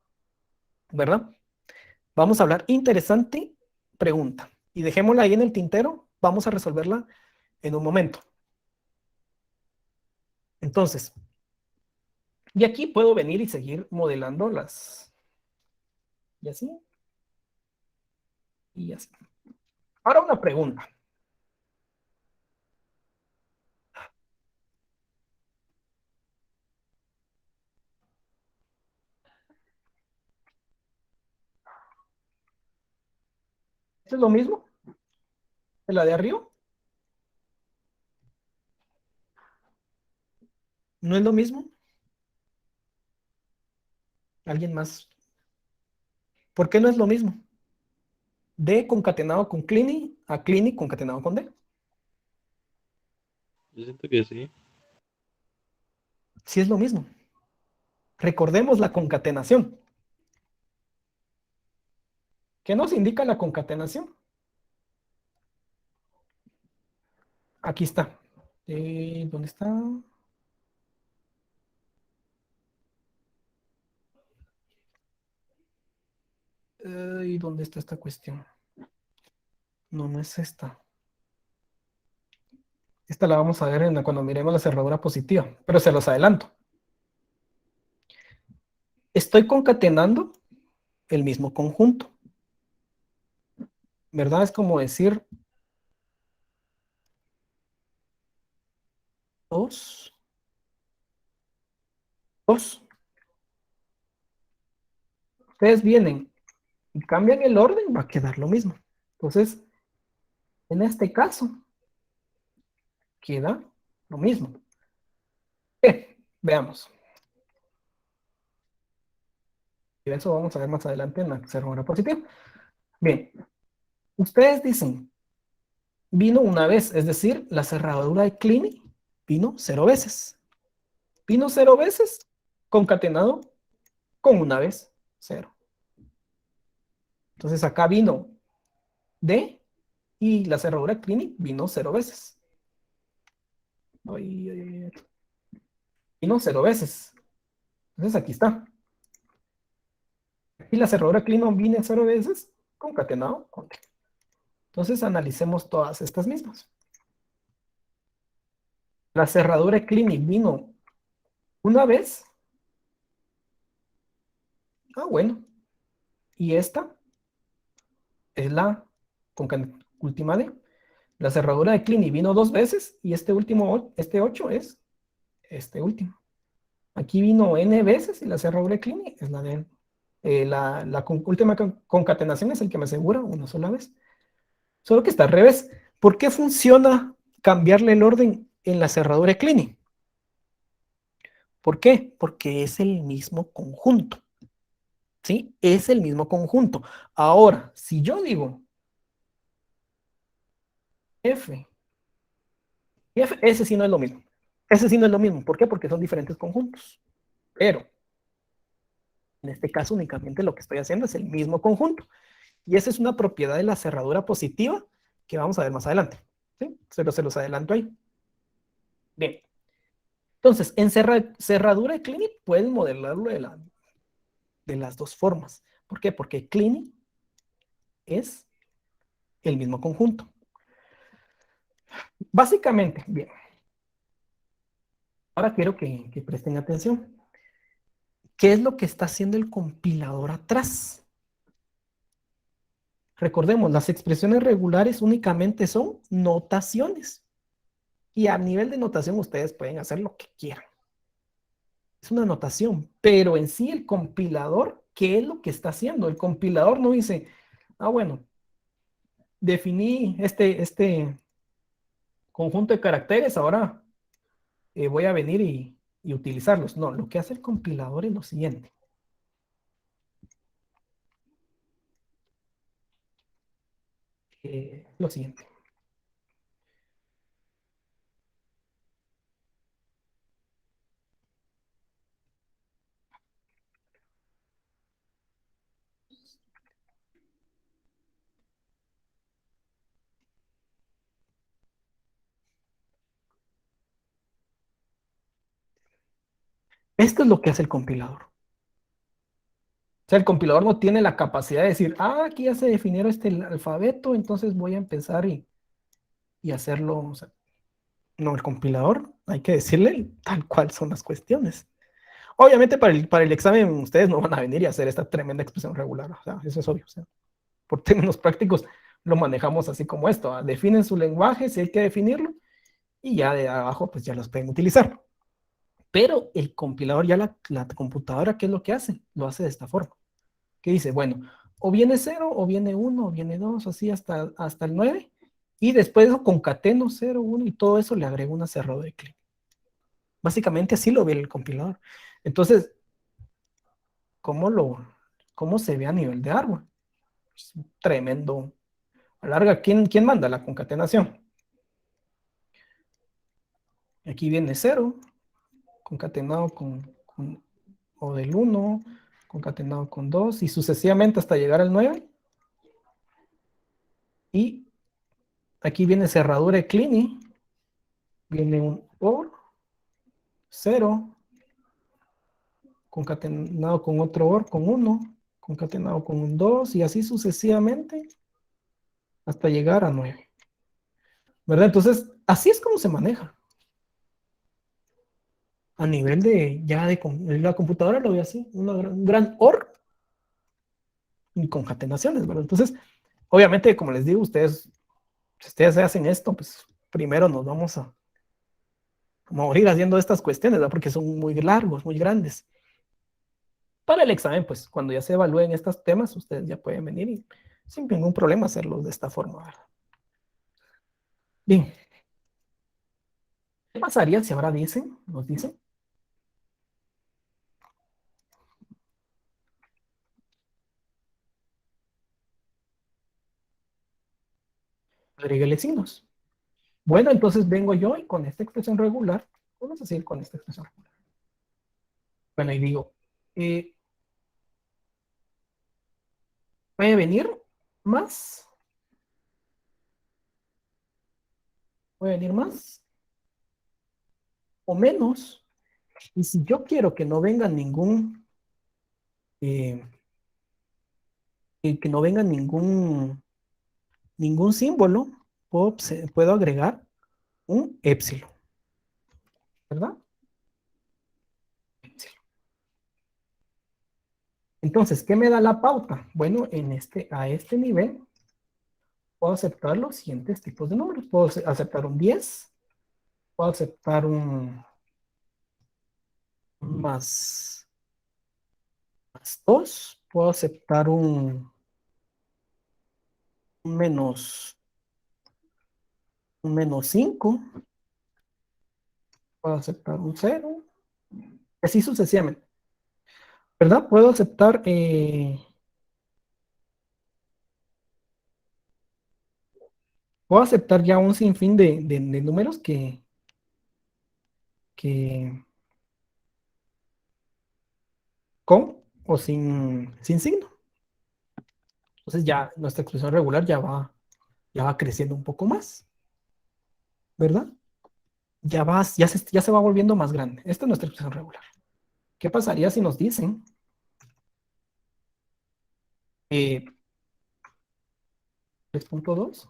¿verdad? Vamos a hablar, interesante pregunta. Y dejémosla ahí en el tintero, vamos a resolverla en un momento. Entonces, y aquí puedo venir y seguir modelando y así, y así. Ahora una pregunta. ¿Esto es lo mismo? ¿De la de arriba? ¿No es lo mismo? ¿Alguien más? ¿Por qué no es lo mismo? D concatenado con Clini a Clini concatenado con D. Yo siento que sí. Sí es lo mismo. Recordemos la concatenación. ¿Qué nos indica la concatenación? Aquí está. ¿Dónde está? ¿Y dónde está esta cuestión? No, no es esta. Esta la vamos a ver cuando miremos la cerradura positiva, pero se los adelanto. Estoy concatenando el mismo conjunto, ¿verdad? Es como decir 2, 2. Ustedes vienen y cambian el orden, va a quedar lo mismo. Entonces, en este caso, queda lo mismo. Veamos. Y eso vamos a ver más adelante en la cerradura positiva. Bien, ustedes dicen, vino una vez, es decir, la cerradura de Clini vino 0 veces. Vino 0 veces concatenado con una vez 0. Entonces acá vino D y la cerradura de Clini vino 0 veces. Vino 0 veces. Entonces aquí está. Y la cerradura Clini viene 0 veces concatenado con D. Entonces analicemos todas estas mismas. La cerradura Clini vino una vez. Bueno. Y esta es la última D. La cerradura de Clini vino 2 veces y este 8 es este último. Aquí vino n veces y la cerradura de Clini es la de la última concatenación es el que me asegura una sola vez. Solo que está al revés. ¿Por qué funciona cambiarle el orden en la cerradura de Clini? ¿Por qué? Porque es el mismo conjunto. ¿Sí? Es el mismo conjunto. Ahora, si yo digo F, ese sí no es lo mismo. Ese sí no es lo mismo. ¿Por qué? Porque son diferentes conjuntos. Pero, en este caso, únicamente lo que estoy haciendo es el mismo conjunto. Y esa es una propiedad de la cerradura positiva que vamos a ver más adelante. ¿Sí? Se los adelanto ahí. Bien. Entonces, en cerradura de Clini pueden modelarlo de las dos formas. ¿Por qué? Porque Clini es el mismo conjunto. Básicamente, bien. Ahora quiero que presten atención. ¿Qué es lo que está haciendo el compilador atrás? Recordemos, las expresiones regulares únicamente son notaciones. Y a nivel de notación ustedes pueden hacer lo que quieran. Es una notación, pero en sí el compilador, ¿qué es lo que está haciendo? El compilador no dice, bueno, definí este conjunto de caracteres, ahora voy a venir y utilizarlos. No, lo que hace el compilador es lo siguiente. Lo siguiente. Esto es lo que hace el compilador. O sea, el compilador no tiene la capacidad de decir, aquí ya se definieron este alfabeto, entonces voy a empezar y hacerlo. O sea, no, el compilador hay que decirle tal cual son las cuestiones. Obviamente para el examen ustedes no van a venir y hacer esta tremenda expresión regular. O sea, eso es obvio. O sea, por términos prácticos lo manejamos así como esto. Definen su lenguaje si hay que definirlo y ya de abajo pues ya los pueden utilizar. Pero el compilador, ya la computadora, ¿qué es lo que hace? Lo hace de esta forma. Que dice, bueno, o viene 0, o viene 1, o viene 2, así hasta el 9. Y después concateno 0, 1 y todo eso le agrego una cerradura de Kleene. Básicamente así lo ve el compilador. Entonces, ¿cómo se ve a nivel de árbol? Es tremendo. A larga, ¿quién manda la concatenación? Aquí viene 0, concatenado o del 1, concatenado con 2, y sucesivamente hasta llegar al 9. Y aquí viene cerradura de Kleene, viene un OR, 0, concatenado con otro OR, con 1, concatenado con un 2, y así sucesivamente hasta llegar a 9. ¿Verdad? Entonces, así es como se maneja. A nivel de, la computadora lo ve así, un gran OR y concatenaciones, ¿verdad? Entonces, obviamente, como les digo, si ustedes hacen esto, pues primero nos vamos a morir haciendo estas cuestiones, ¿verdad? Porque son muy largos, muy grandes. Para el examen, pues cuando ya se evalúen estos temas, ustedes ya pueden venir y sin ningún problema hacerlos de esta forma, ¿verdad? Bien. ¿Qué pasaría si ahora nos dicen? Agréguele signos. Bueno, entonces vengo yo y con esta expresión regular, vamos a seguir con esta expresión regular. Bueno, y digo, puede venir más, puede venir más o menos, y si yo quiero que no venga que no venga ningún símbolo, puedo agregar un épsilon, ¿verdad? Entonces, ¿qué me da la pauta? Bueno, a este nivel puedo aceptar los siguientes tipos de números. Puedo aceptar un 10, puedo aceptar un más 2, puedo aceptar un menos 5, puedo aceptar un 0, así sucesivamente. ¿Verdad? Puedo aceptar ya un sinfín de números que con o sin signo. Entonces ya nuestra expresión regular ya va creciendo un poco más, ¿verdad? Ya se va volviendo más grande. Esta es nuestra expresión regular. ¿Qué pasaría si nos dicen 3.2?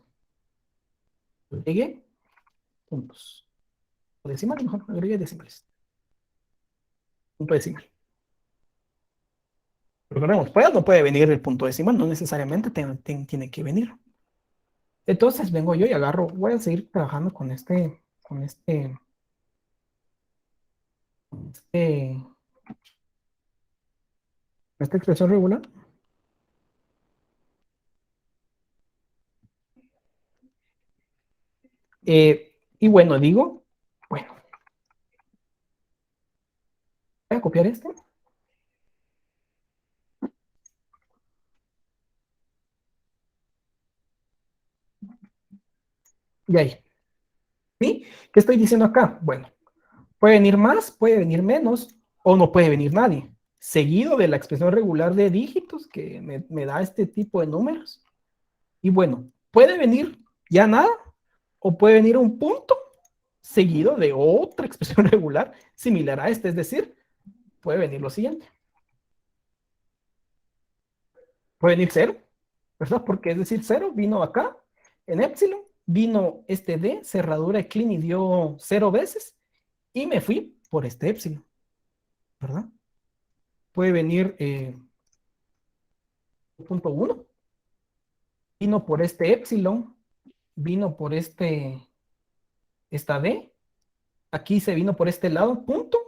Agregue puntos. O decimal, mejor, agregue decimales. Punto decimal. Recordemos, puede o no puede venir el punto decimal, no necesariamente tiene que venir. Entonces vengo yo y voy a seguir trabajando con esta expresión regular. Y bueno, digo, bueno, voy a copiar este. Y ahí. ¿Sí? ¿Qué estoy diciendo acá? Bueno, puede venir más, puede venir menos, o no puede venir nadie. Seguido de la expresión regular de dígitos que me da este tipo de números. Y bueno, puede venir ya nada, o puede venir un punto seguido de otra expresión regular similar a este. Es decir, puede venir lo siguiente. Puede venir 0, ¿verdad? Porque es decir, 0 vino acá en epsilon, vino este D, cerradura de Kleene y dio 0 veces, y me fui por este epsilon, ¿verdad? Puede venir punto 1, vino por este epsilon, vino por esta D, aquí se vino por este lado, punto,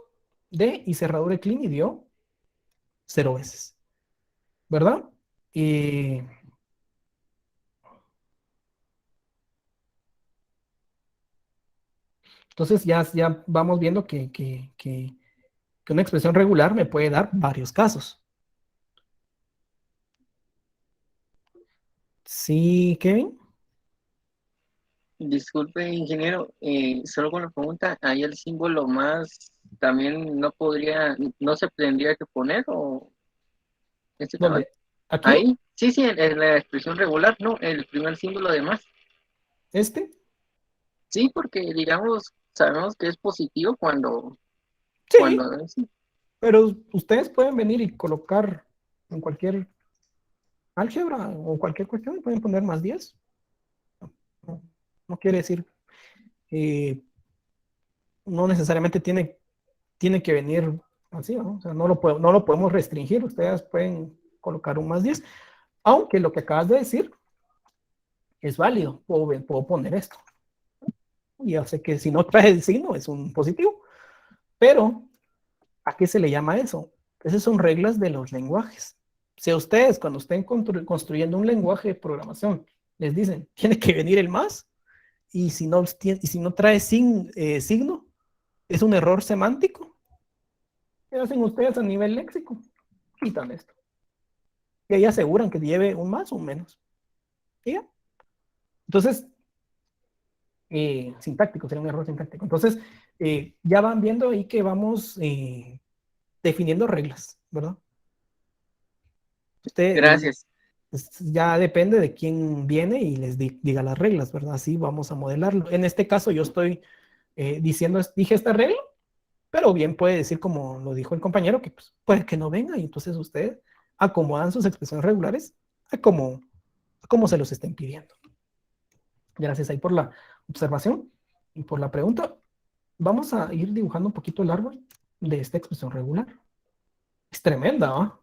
D y cerradura de Kleene y dio 0 veces, ¿verdad? Y entonces ya vamos viendo que una expresión regular me puede dar varios casos. Sí, Kevin. Disculpe, ingeniero, solo con la pregunta, ¿ahí el símbolo más también no se tendría que poner o este tema? ¿Dónde? ¿Aquí? Ahí, sí, sí, en la expresión regular, ¿no? El primer símbolo de más. ¿Este? Sí, porque digamos, sabemos que es positivo Sí, sí. pero ustedes pueden venir y colocar en cualquier álgebra o cualquier cuestión, pueden poner +10. No, no quiere decir, eh, no necesariamente tiene que venir así, ¿no? O sea, no lo podemos restringir. Ustedes pueden colocar un +10, aunque lo que acabas de decir es válido. Puedo poner esto. Ya sé que si no trae el signo es un positivo, pero ¿a qué se le llama eso? Esas son reglas de los lenguajes. Si a ustedes, cuando estén construyendo un lenguaje de programación, les dicen, tiene que venir el más, y si no trae signo, es un error semántico. ¿Qué hacen ustedes a nivel léxico? Quitan esto. Y ahí aseguran que lleve un más o un menos. ¿Y ya? Entonces, sintáctico, sería un error sintáctico. Entonces, ya van viendo ahí que vamos definiendo reglas, ¿verdad? Usted Gracias. ya depende de quién viene y les diga las reglas, ¿verdad? Así vamos a modelarlo. En este caso yo estoy dije esta regla, pero bien puede decir como lo dijo el compañero, que pues, puede que no venga y entonces ustedes acomodan sus expresiones regulares a como se los estén pidiendo. Gracias ahí por la observación y por la pregunta. Vamos a ir dibujando un poquito el árbol de esta expresión regular. Es tremenda, ¿ah?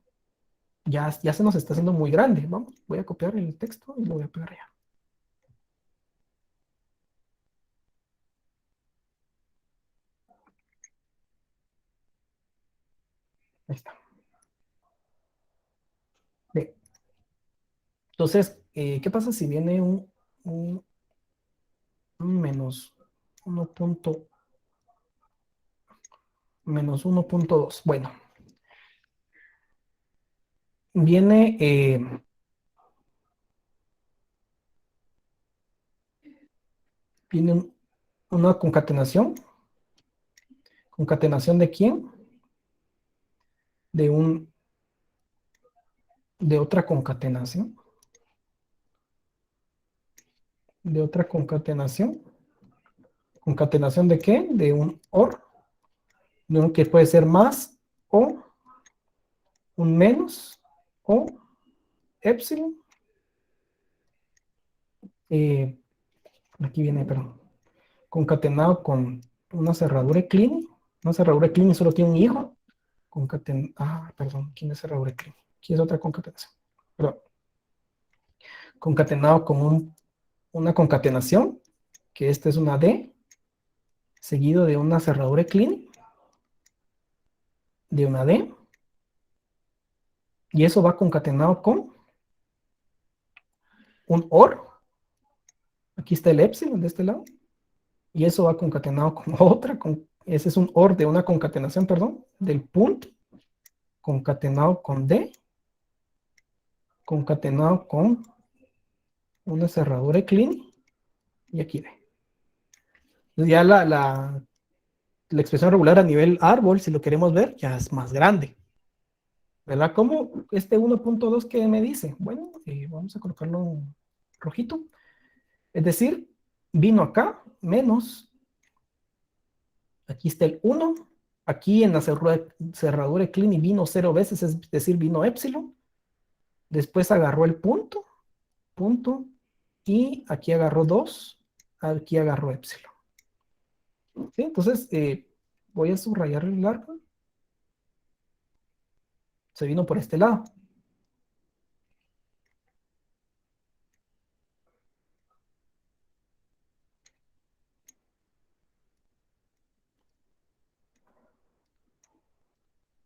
Ya se nos está haciendo muy grande. Vamos, voy a copiar el texto y lo voy a pegar allá. Ahí está. Bien. Entonces, ¿qué pasa si viene un menos 1.2? Bueno, viene, viene una concatenación. ¿Concatenación de quién? De de otra concatenación. De otra concatenación. ¿Concatenación de qué? De un OR, de un que puede ser más o un menos o epsilon. Aquí viene, perdón, concatenado con una cerradura Kleene. Una cerradura Kleene solo tiene un hijo. Perdón, ¿quién es cerradura Kleene? Aquí es otra concatenación. Perdón. Concatenado con una concatenación, que esta es una D, seguido de una cerradura Kleene, de una D, y eso va concatenado con un OR. Aquí está el epsilon de este lado, y eso va concatenado con otra, ese es un OR de una concatenación, perdón, del punto, concatenado con D, concatenado con una cerradura Kleene, y aquí D. Entonces ya la expresión regular a nivel árbol, si lo queremos ver, ya es más grande. ¿Verdad? ¿Cómo este 1.2 que me dice? Bueno, vamos a colocarlo en rojito. Es decir, vino acá, menos, aquí está el 1, aquí en la cerradura de Kleene vino 0 veces, es decir, vino epsilon. Después agarró el punto, y aquí agarró 2, aquí agarró epsilon. ¿Sí? Entonces, voy a subrayar el árbol. Se vino por este lado.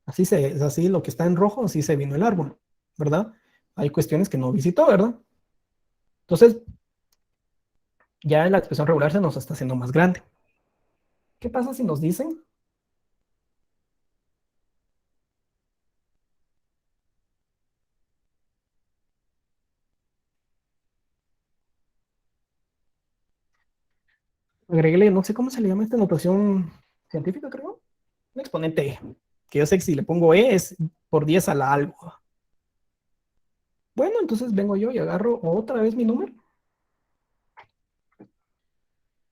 Así lo que está en rojo, así se vino el árbol, ¿verdad? hay cuestiones que no visitó, ¿verdad? Entonces, ya la expresión regular se nos está haciendo más grande. ¿Qué pasa si nos dicen agréguele, no sé cómo se le llama esta notación científica, creo? Un exponente E, que yo sé que si le pongo E es por 10 a la algo. Bueno, entonces vengo yo y agarro otra vez mi número.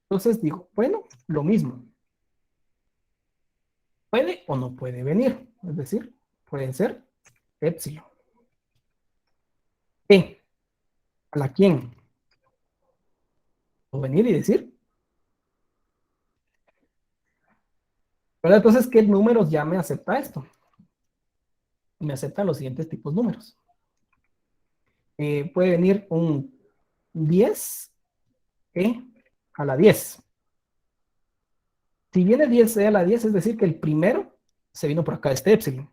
Entonces digo, bueno, lo mismo. ¿Puede o no puede venir? Es decir, puede ser epsilon. E, ¿a la quién? ¿Puedo venir y decir? ¿Verdad? Entonces, ¿qué números ya me acepta esto? Me acepta los siguientes tipos de números. Puede venir un 10 E a la 10. Si viene 10E a la 10, es decir, que el primero se vino por acá, este epsilon.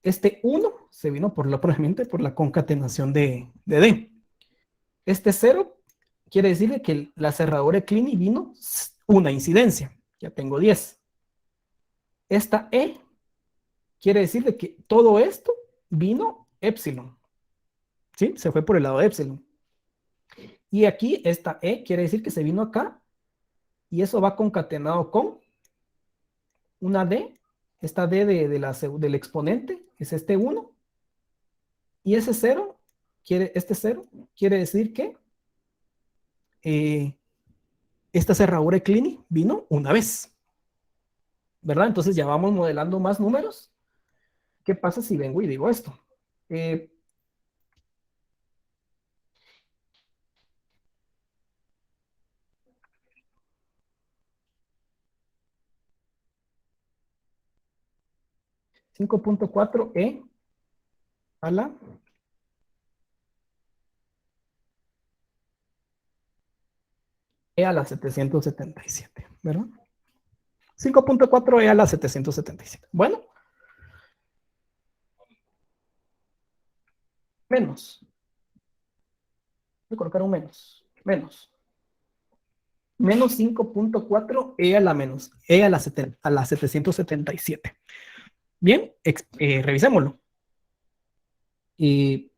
Este 1 se vino probablemente por la concatenación de D. Este 0 quiere decir que la cerradura de Kleene vino una incidencia. Ya tengo 10. Esta E quiere decir de que todo esto vino epsilon. ¿Sí? Se fue por el lado de epsilon. Y aquí esta E quiere decir que se vino acá y eso va concatenado con una D. Esta D del exponente es este 1. Y ese 0, este 0 quiere decir que esta cerradura de Kleene vino una vez. ¿Verdad? Entonces ya vamos modelando más números. ¿Qué pasa si vengo y digo esto? 5.4 E a la E a la 777, ¿verdad? 5.4 E a la 777. Bueno, menos. Voy a colocar un menos. Menos 5.4 E a la menos. E a la 777. Bien, revisémoslo. Quiere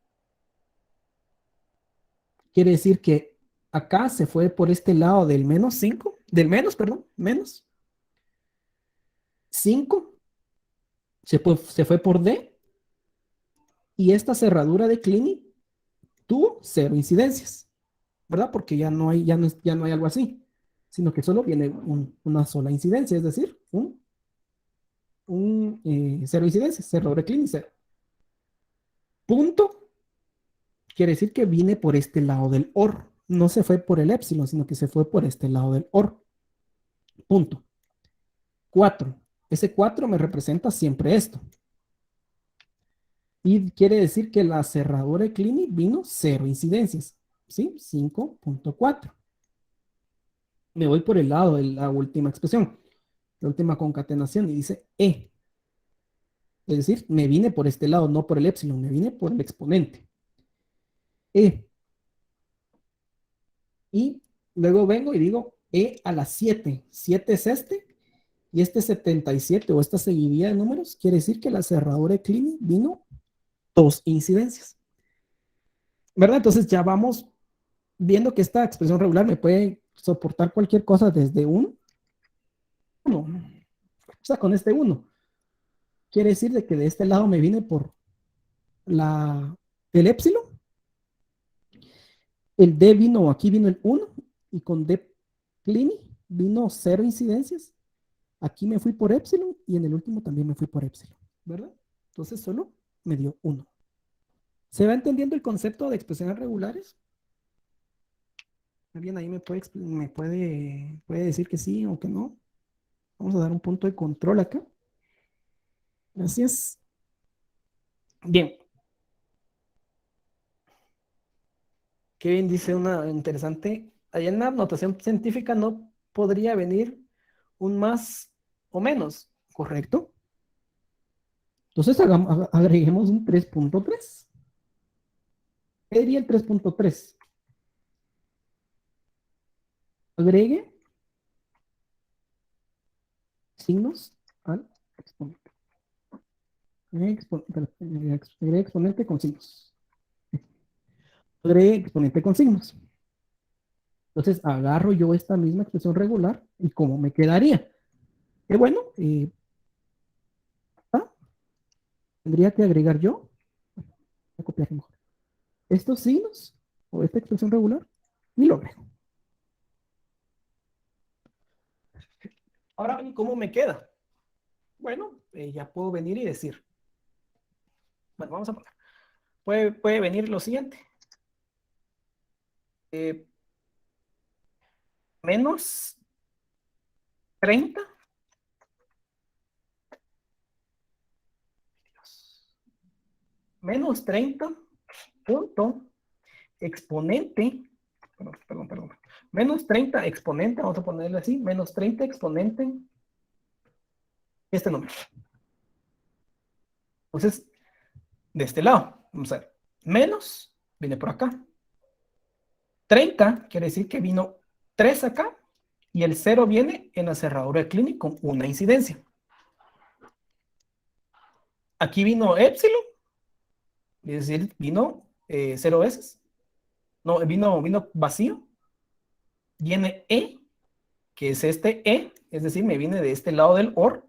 decir que acá se fue por este lado del menos 5, del menos, perdón, menos 5, se fue por D, y esta cerradura de Kleene tuvo 0 incidencias, ¿verdad? Porque ya no hay algo así, sino que solo viene una sola incidencia, es decir, 0 incidencias, cerradura de Kleene 0. Punto, quiere decir que viene por este lado del OR, no se fue por el epsilon, sino que se fue por este lado del OR. Punto. 4. Ese 4 me representa siempre esto. Y quiere decir que la cerradura de Kleene vino 0 incidencias. ¿Sí? 5.4. Me voy por el lado de la última expresión, la última concatenación, y dice E. Es decir, me vine por este lado, no por el epsilon, me vine por el exponente. E. Y luego vengo y digo E a la 7. 7 es este. Y este 77 o esta seguidilla de números quiere decir que la cerradura de Kleene vino 2 incidencias. ¿Verdad? Entonces ya vamos viendo que esta expresión regular me puede soportar cualquier cosa desde un 1. O sea, con este 1. Quiere decir de que de este lado me vine por el epsilon. El D vino, aquí vino el 1. Y con D Kleene vino 0 incidencias. Aquí me fui por epsilon y en el último también me fui por epsilon. ¿Verdad? Entonces solo me dio 1. ¿Se va entendiendo el concepto de expresiones regulares? Bien, ahí puede decir que sí o que no. Vamos a dar un punto de control acá. Gracias. Bien. Kevin dice una interesante. Allá en la notación científica no podría venir un más o menos, ¿correcto? Entonces agreguemos un 3.3. ¿Qué diría el 3.3? Agregue signos al exponente. Agregue exponente con signos. Agregue exponente con signos. Entonces agarro yo esta misma expresión regular y ¿cómo me quedaría? Que bueno, tendría que agregar yo, voy a copiar mejor, estos signos o esta expresión regular y lo agrego. Ahora, ¿cómo me queda? Bueno, ya puedo venir y decir, bueno, vamos a poner, puede venir lo siguiente. Menos 30 menos 30 punto exponente, perdón, menos 30 exponente, vamos a ponerle así, menos 30 exponente, este número. Entonces, de este lado, vamos a ver, menos, viene por acá. 30 quiere decir que vino 3 acá, y el 0 viene en la cerradura de Kleene con una incidencia. Aquí vino epsilon, es decir, vino 0 veces. No, vino vacío. Viene E, que es este E, es decir, me viene de este lado del OR.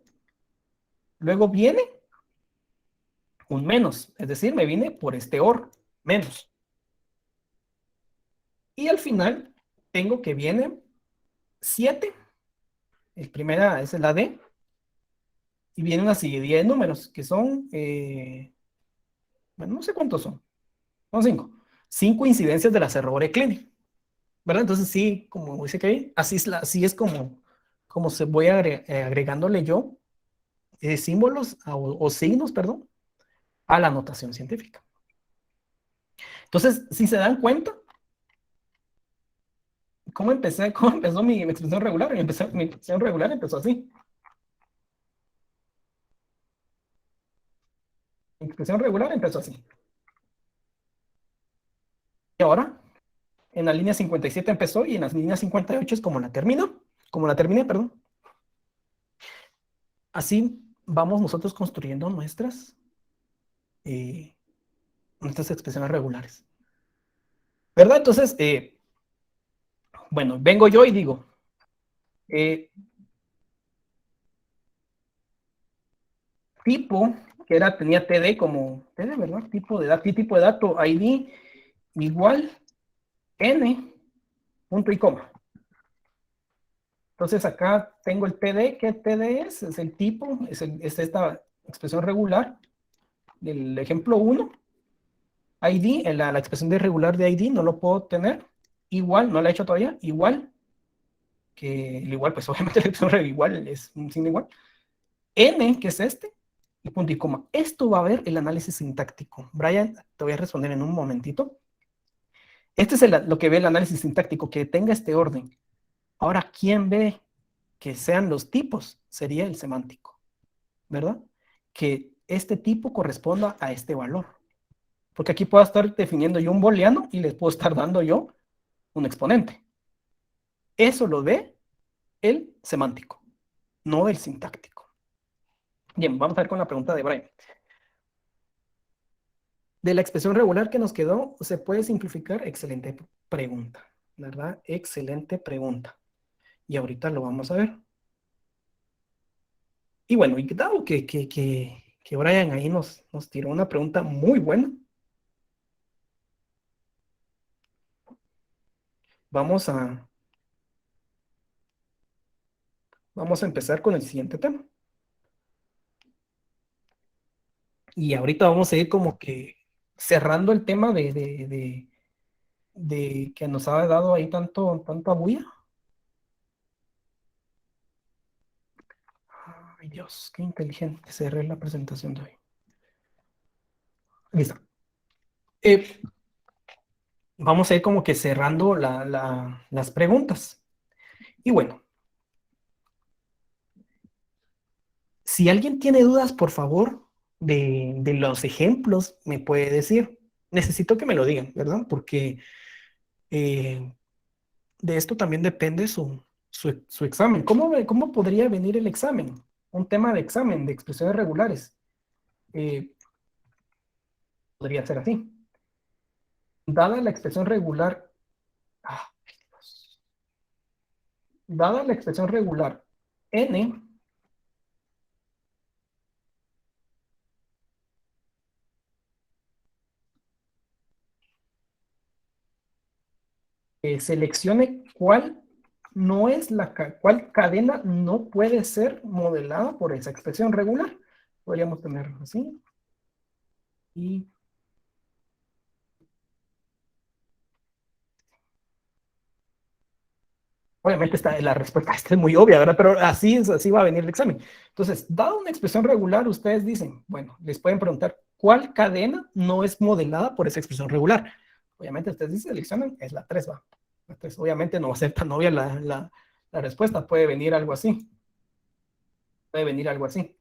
Luego viene un menos, es decir, me viene por este OR, menos. Y al final tengo que viene 7, el primera es la D, y viene una serie de números, que son, bueno, no sé cuántos son 5. 5 incidencias de la cerradura de Kleene, ¿verdad? Entonces sí, como dice Kevin, así es como se voy agregándole yo símbolos o signos, perdón, a la notación científica. Entonces, si se dan cuenta, ¿cómo empezó mi expresión regular? Mi expresión regular empezó así. Mi expresión regular empezó así. Y ahora, en la línea 57 empezó y en la línea 58 es como la terminé, perdón. Así vamos nosotros construyendo nuestras expresiones regulares. ¿Verdad? Entonces, bueno, vengo yo y digo, tipo, que tenía TD como, TD, ¿verdad? Tipo de dato, ID, igual, N, punto y coma. Entonces acá tengo el TD, ¿qué TD es? Es el tipo, es esta expresión regular del ejemplo 1. ID, la expresión de regular de ID no lo puedo tener. Igual, no la he hecho todavía, igual, que el igual, pues obviamente la expresión igual es un signo igual. N, que es este, y punto y coma. Esto va a ver el análisis sintáctico. Brian, te voy a responder en un momentito. Este es lo que ve el análisis sintáctico, que tenga este orden. Ahora, ¿quién ve que sean los tipos? Sería el semántico, ¿verdad? Que este tipo corresponda a este valor. Porque aquí puedo estar definiendo yo un booleano y les puedo estar dando yo un exponente. Eso lo ve el semántico, no el sintáctico. Bien, vamos a ver con la pregunta de Brian. De la expresión regular que nos quedó, ¿se puede simplificar? Excelente pregunta, ¿verdad? Excelente pregunta. Y ahorita lo vamos a ver. Y bueno, y dado que Brian ahí nos tiró una pregunta muy buena, vamos a empezar con el siguiente tema. Y ahorita vamos a ir como que cerrando el tema de que nos ha dado ahí tanta bulla. Ay, Dios, qué inteligente. Cerré la presentación de hoy. Listo. Vamos a ir como que cerrando las preguntas. Y bueno, si alguien tiene dudas, por favor, de los ejemplos, me puede decir. necesito que me lo digan, ¿verdad? Porque de esto también depende su examen. ¿Cómo podría venir el examen? Un tema de examen de expresiones regulares. Podría ser así. Dada la expresión regular, dada la expresión regular n, seleccione cuál no es cuál cadena no puede ser modelada por esa expresión regular. Podríamos tener así. Y obviamente la respuesta esta es muy obvia, ¿verdad? Pero así va a venir el examen. Entonces, dado una expresión regular, ustedes dicen, bueno, les pueden preguntar, ¿cuál cadena no es modelada por esa expresión regular? Obviamente ustedes seleccionan, es la 3, ¿va? Entonces, obviamente no va a ser tan obvia la respuesta, puede venir algo así. Puede venir algo así.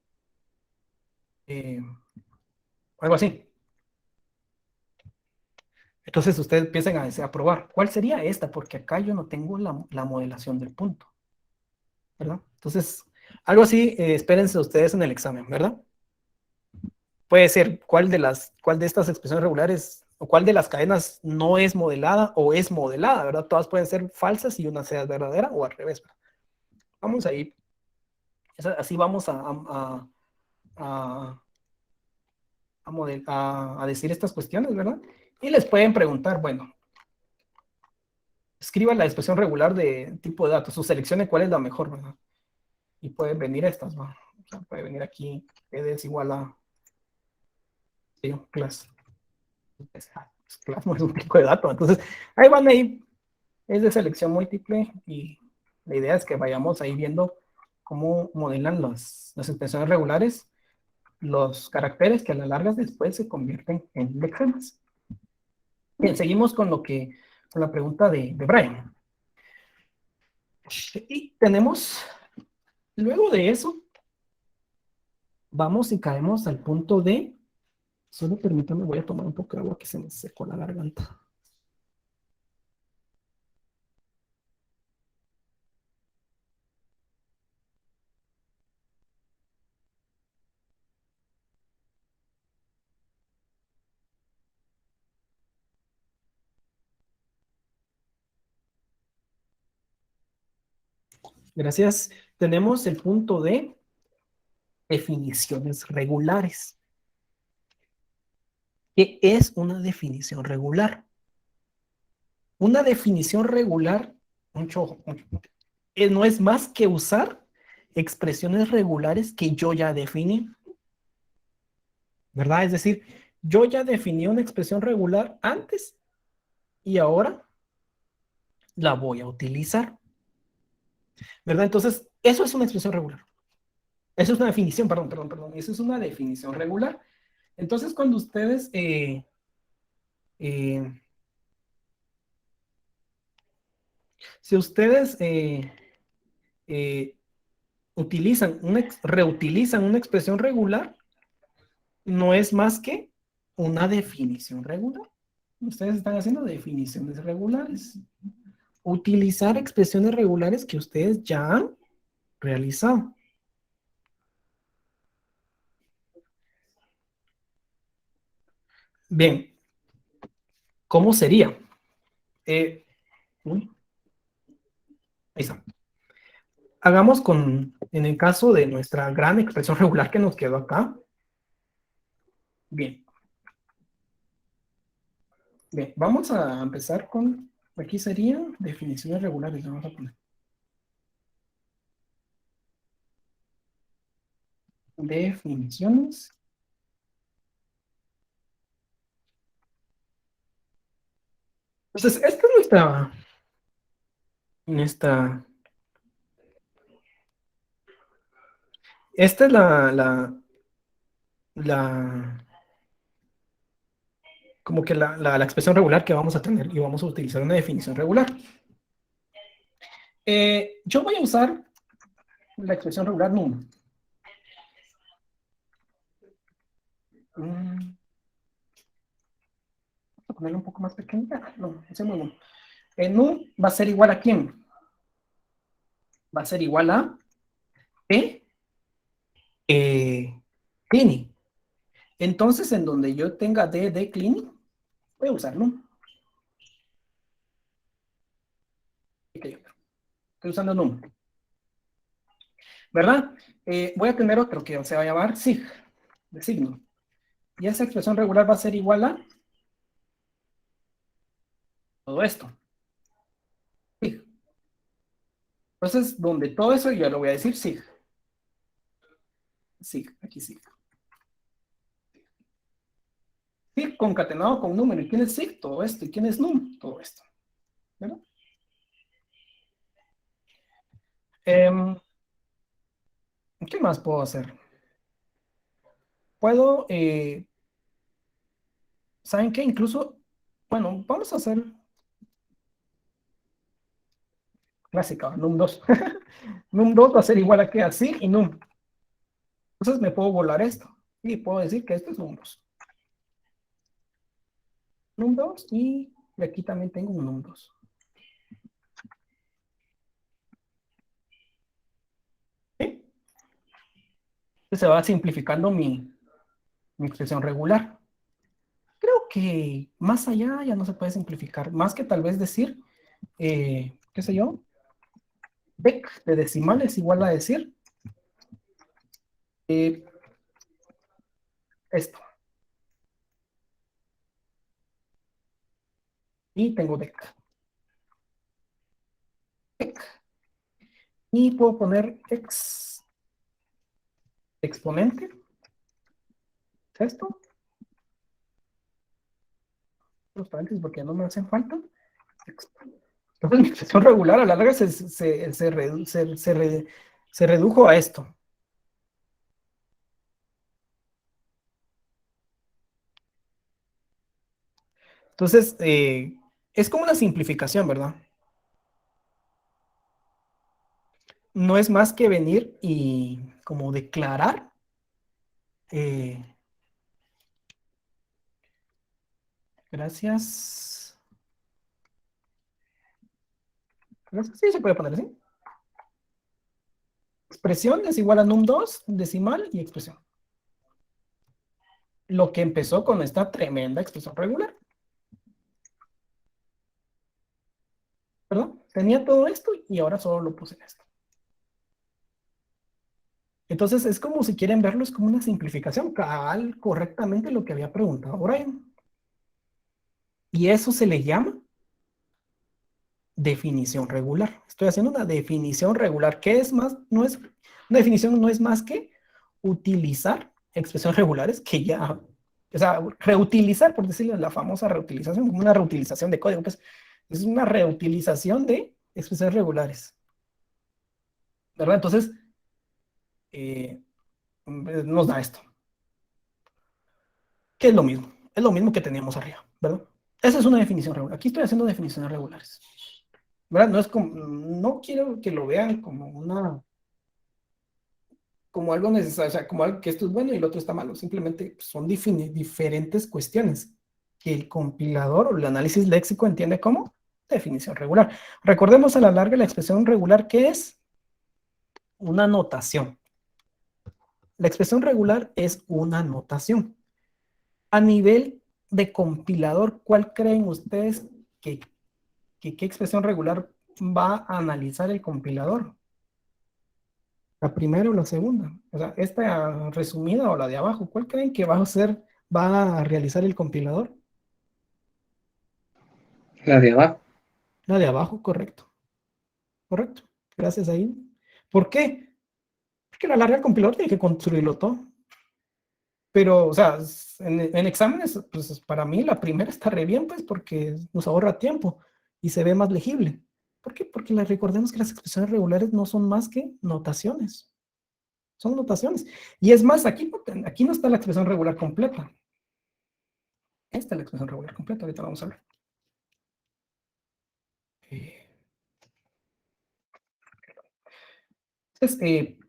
Algo así. Entonces ustedes empiezan a probar. ¿Cuál sería esta? Porque acá yo no tengo la modelación del punto, ¿verdad? Entonces, algo así, espérense ustedes en el examen, ¿verdad? Puede ser cuál de estas expresiones regulares o cuál de las cadenas no es modelada o es modelada, ¿verdad? Todas pueden ser falsas y una sea verdadera o al revés, ¿verdad? Vamos a ir. Así vamos a decir estas cuestiones, ¿verdad? Y les pueden preguntar, bueno, escriba la expresión regular de tipo de datos, o seleccione cuál es la mejor, ¿verdad? Y pueden venir estas, ¿va? O sea, puede venir aquí, ed es igual a class. Class no es un tipo de datos, entonces ahí van ahí, es de selección múltiple y la idea es que vayamos ahí viendo cómo modelan las expresiones regulares, los caracteres que a la larga después se convierten en lexemas. Bien, seguimos con la pregunta de Brian. Y tenemos, luego de eso, vamos y caemos al punto de, solo permítame, voy a tomar un poco de agua que se me secó la garganta. Gracias. Tenemos el punto de definiciones regulares. ¿Qué es una definición regular? Una definición regular, no es más que usar expresiones regulares que yo ya definí, ¿verdad? Es decir, yo ya definí una expresión regular antes y ahora la voy a utilizar, ¿verdad? Entonces, eso es una expresión regular. Eso es una definición, perdón. Eso es una definición regular. Entonces, cuando ustedes si ustedes reutilizan una expresión regular, no es más que una definición regular. Ustedes están haciendo definiciones regulares. Utilizar expresiones regulares que ustedes ya han realizado. Bien. ¿Cómo sería? Ahí está. Hagamos en el caso de nuestra gran expresión regular que nos quedó acá. Bien. Bien, vamos a empezar con, aquí serían definiciones regulares, vamos a poner. Definiciones. Entonces, esta es esta es como que la expresión regular que vamos a tener y vamos a utilizar una definición regular. Yo voy a usar la expresión regular num. ponerlo un poco más pequeña. No, hacemos no. Nu va a ser igual a ¿quién? Va a ser igual a P Clini. Entonces, en donde yo tenga D de Clini, voy a usar num. Estoy usando num. ¿Verdad? Voy a tener otro que se va a llamar sig, de signo. Y esa expresión regular va a ser igual a todo esto. Sig. Entonces, donde todo eso yo lo voy a decir sig. Sig, aquí sig. Sig concatenado con número. ¿Y quién es sig? Todo esto. ¿Y quién es num? Todo esto. ¿Verdad? ¿Qué más puedo hacer? Puedo, ¿saben qué? Incluso, bueno, vamos a hacer clásica, num2. Num2 va a ser igual a que así y num. Entonces me puedo volar esto. Y puedo decir que esto es num2. Num2 y aquí también tengo un num2. ¿Sí? Entonces se va simplificando mi expresión regular. Creo que más allá ya no se puede simplificar. Más que tal vez decir, qué sé yo, dec de decimal es igual a decir esto. Y tengo dec. Y puedo poner exponente. ¿Es esto? Los paréntesis porque no me hacen falta. Entonces mi expresión regular a la larga se redujo a esto. Entonces, es como una simplificación, ¿verdad? No es más que venir y como declarar gracias. Sí, se puede poner así. Expresión es igual a num2, decimal y expresión. Lo que empezó con esta tremenda expresión regular. ¿Perdón? Tenía todo esto y ahora solo lo puse en esto. Entonces es como si quieren verlo, es como una simplificación, cabal, correctamente lo que había preguntado Brian. Y eso se le llama definición regular. Estoy haciendo una definición regular. ¿Qué es más? No es, una definición no es más que utilizar expresiones regulares que ya, o sea, reutilizar, por decirlo, la famosa reutilización, como una reutilización de código, pues es una reutilización de expresiones regulares. ¿Verdad? Entonces, nos da esto. Que es lo mismo que teníamos arriba, ¿verdad? Esa es una definición regular. Aquí estoy haciendo definiciones regulares. ¿Verdad? No es como, no quiero que lo vean como una, como algo necesario, o sea, como algo que esto es bueno y el otro está malo. Simplemente son diferentes cuestiones que el compilador o el análisis léxico entiende como definición regular. Recordemos a la larga la expresión regular, que es una notación. La expresión regular es una notación. A nivel de compilador, ¿cuál creen ustedes que qué expresión regular va a analizar el compilador? ¿La primera o la segunda? O sea, esta resumida o la de abajo, ¿cuál creen que va a realizar el compilador? La de abajo. La de abajo, correcto. Correcto. Gracias ahí. ¿Por qué? Porque a la larga el compilador tiene que construirlo todo. Pero, o sea, en exámenes, pues para mí la primera está re bien, pues, porque nos ahorra tiempo y se ve más legible. ¿Por qué? Porque recordemos que las expresiones regulares no son más que notaciones. Son notaciones. Y es más, aquí no está la expresión regular completa. Esta es la expresión regular completa, ahorita vamos a ver. Entonces,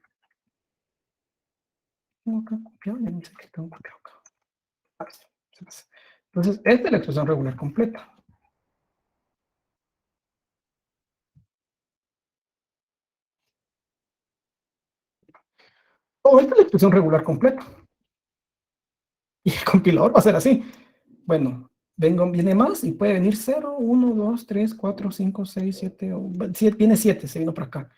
tengo acá copiado, ya no sé qué tengo copiado acá. Entonces, esta es la expresión regular completa. O esta es la expresión regular completa. Y el compilador va a ser así. Bueno, viene más y puede venir 0, 1, 2, 3, 4, 5, 6, 7, viene 7, se vino por acá.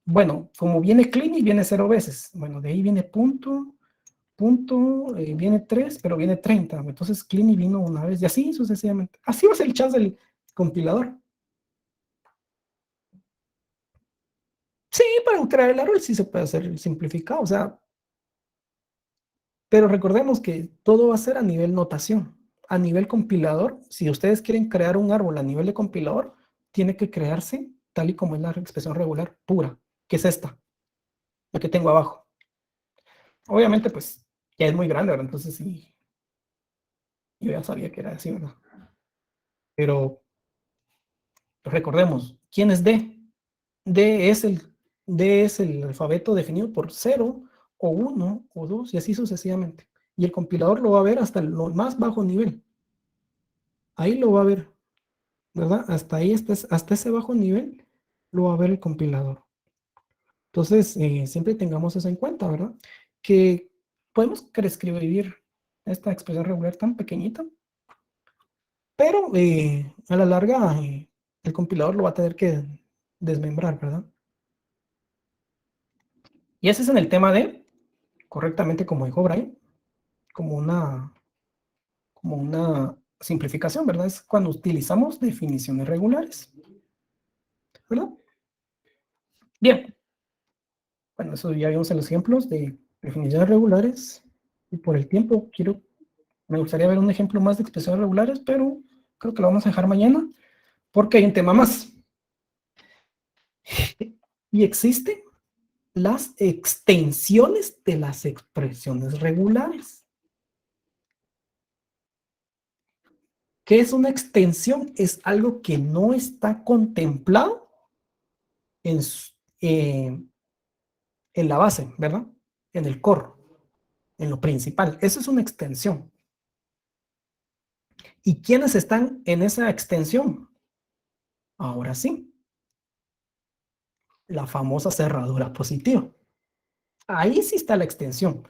Bueno, como viene clean y viene 0 veces. Bueno, de ahí viene punto, viene 3, pero viene 30. Entonces clean y vino una vez y así sucesivamente. Así va a ser el chance del compilador. Sí, para crear el árbol sí se puede hacer simplificado, o sea, pero recordemos que todo va a ser a nivel notación. A nivel compilador, si ustedes quieren crear un árbol a nivel de compilador, tiene que crearse tal y como es la expresión regular pura, que es esta, la que tengo abajo. Obviamente, pues, ya es muy grande, ¿verdad? Entonces sí, yo ya sabía que era así, ¿verdad? Pero recordemos, ¿quién es D? D es el alfabeto definido por 0 o 1 o 2 y así sucesivamente. Y el compilador lo va a ver hasta el más bajo nivel. Ahí lo va a ver, ¿verdad? Hasta ahí, hasta ese bajo nivel, lo va a ver el compilador. Entonces, siempre tengamos eso en cuenta, ¿verdad? Que podemos reescribir esta expresión regular tan pequeñita, pero a la larga el compilador lo va a tener que desmembrar, ¿verdad? Y ese es en el tema de, correctamente como dijo Brian, como una simplificación, ¿verdad? Es cuando utilizamos definiciones regulares, ¿verdad? Bien. Bueno, eso ya vimos en los ejemplos de definiciones regulares. Y por el tiempo, me gustaría ver un ejemplo más de expresiones regulares, pero creo que lo vamos a dejar mañana, porque hay un tema más. Y existen las extensiones de las expresiones regulares. ¿Qué es una extensión? Es algo que no está contemplado en la base, ¿verdad? En el core, en lo principal. Eso es una extensión. ¿Y quiénes están en esa extensión? Ahora sí, la famosa cerradura positiva. Ahí sí está la extensión.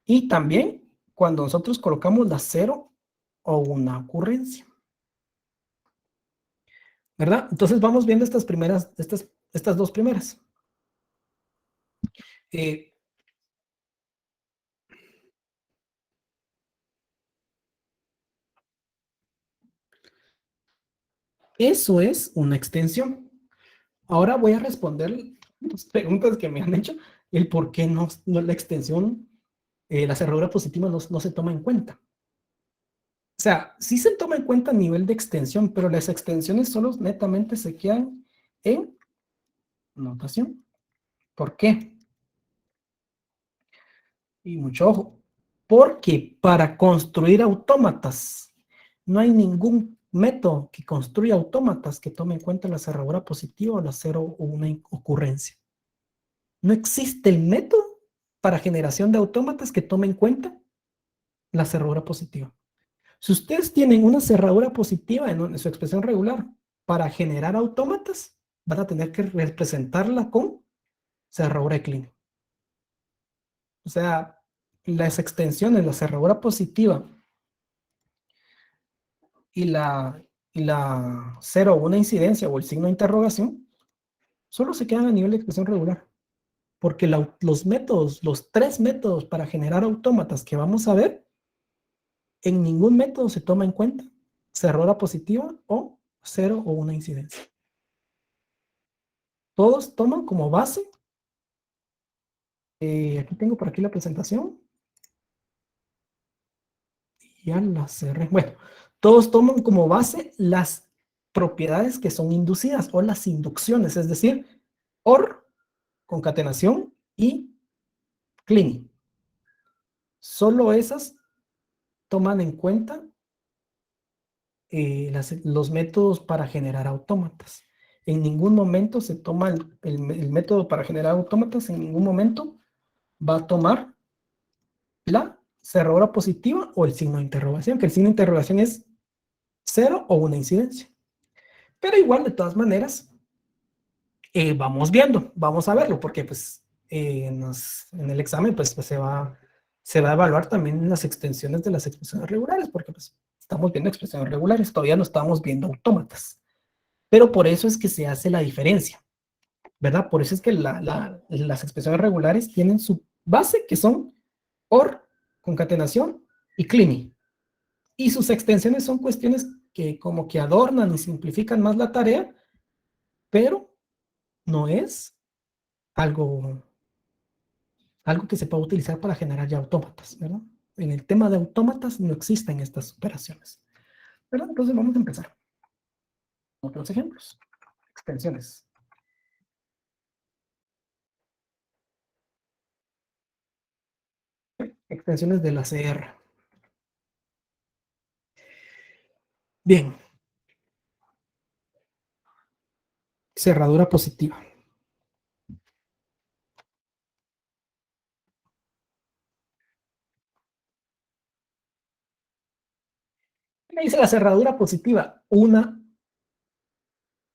Y también cuando nosotros colocamos la 0 o una ocurrencia. ¿Verdad? Entonces vamos viendo estas dos primeras. Eso es una extensión. Ahora voy a responder las preguntas que me han hecho, el por qué no la extensión, la cerradura positiva no se toma en cuenta. O sea, sí se toma en cuenta a nivel de extensión, pero las extensiones solo netamente se quedan en notación. ¿Por qué? Y mucho ojo, porque para construir autómatas no hay ningún método que construya autómatas que tome en cuenta la cerradura positiva o la 0 o una ocurrencia. No existe el método para generación de autómatas que tome en cuenta la cerradura positiva. Si ustedes tienen una cerradura positiva en su expresión regular para generar autómatas, van a tener que representarla con cerradura de Kleene. O sea, las extensiones, la cerradura positiva y la 0 o una incidencia o el signo de interrogación, solo se quedan a nivel de expresión regular. Porque los métodos, los 3 métodos para generar autómatas que vamos a ver, en ningún método se toma en cuenta cerradura positiva o 0 o una incidencia. Todos toman como base, aquí tengo por aquí la presentación, ya la cerré. Bueno, todos toman como base las propiedades que son inducidas o las inducciones, es decir, OR, concatenación y cleaning. Solo esas toman en cuenta los métodos para generar autómatas. En ningún momento se toma el método para generar autómatas, en ningún momento va a tomar la cerradura positiva o el signo de interrogación, que el signo de interrogación es 0 o una incidencia. Pero igual, de todas maneras, vamos viendo, vamos a verlo, porque pues en el examen pues se va a evaluar también las extensiones de las expresiones regulares, porque pues estamos viendo expresiones regulares, todavía no estamos viendo autómatas. Pero por eso es que se hace la diferencia, ¿verdad? Por eso es que las expresiones regulares tienen su base, que son OR, concatenación y CLINI. Y sus extensiones son cuestiones que como que adornan y simplifican más la tarea, pero no es algo que se pueda utilizar para generar ya autómatas, ¿verdad? En el tema de autómatas no existen estas operaciones, ¿verdad? Entonces vamos a empezar. Otros ejemplos. Extensiones. Extensiones de la CR. Bien. Cerradura positiva. ¿Qué me dice la cerradura positiva? Una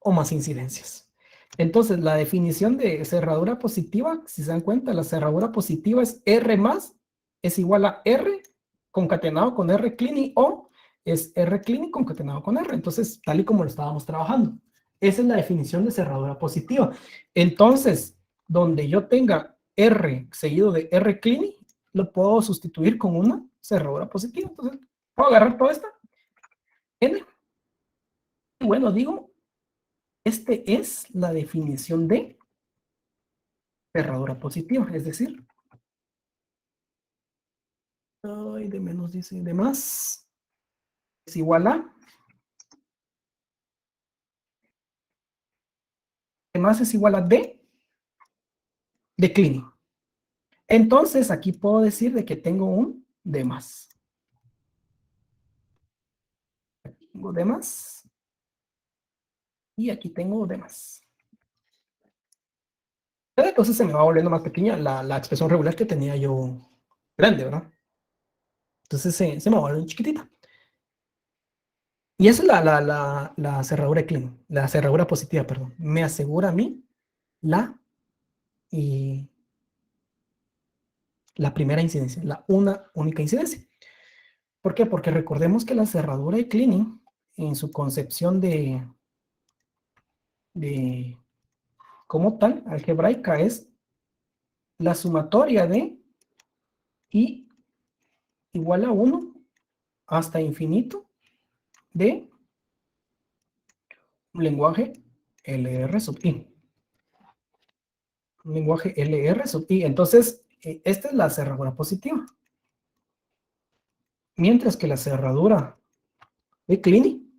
o más incidencias. Entonces, la definición de cerradura positiva, si se dan cuenta, la cerradura positiva es R más, es igual a R concatenado con R clini o es R clini concatenado con R. Entonces, tal y como lo estábamos trabajando. Esa es la definición de cerradura positiva. Entonces, donde yo tenga R seguido de R clini, lo puedo sustituir con una cerradura positiva. Entonces, puedo agarrar toda esta N. Y bueno, digo, este es la definición de cerradura positiva, es decir, de menos dice de más es igual a de más es igual a de Clini. Entonces aquí puedo decir de que tengo un de más. Aquí tengo de más y aquí tengo de más. Entonces se me va volviendo más pequeña la expresión regular que tenía yo grande, ¿verdad? Entonces se me va volviendo chiquitita. Y esa es la cerradura de Clini, la cerradura positiva, perdón. Me asegura a mí la primera incidencia, la única incidencia. ¿Por qué? Porque recordemos que la cerradura de Clini, en su concepción de como tal, algebraica, es la sumatoria de i igual a 1 hasta infinito de un lenguaje LR sub i. Un lenguaje LR sub i. Entonces, esta es la cerradura positiva. Mientras que la cerradura de Clini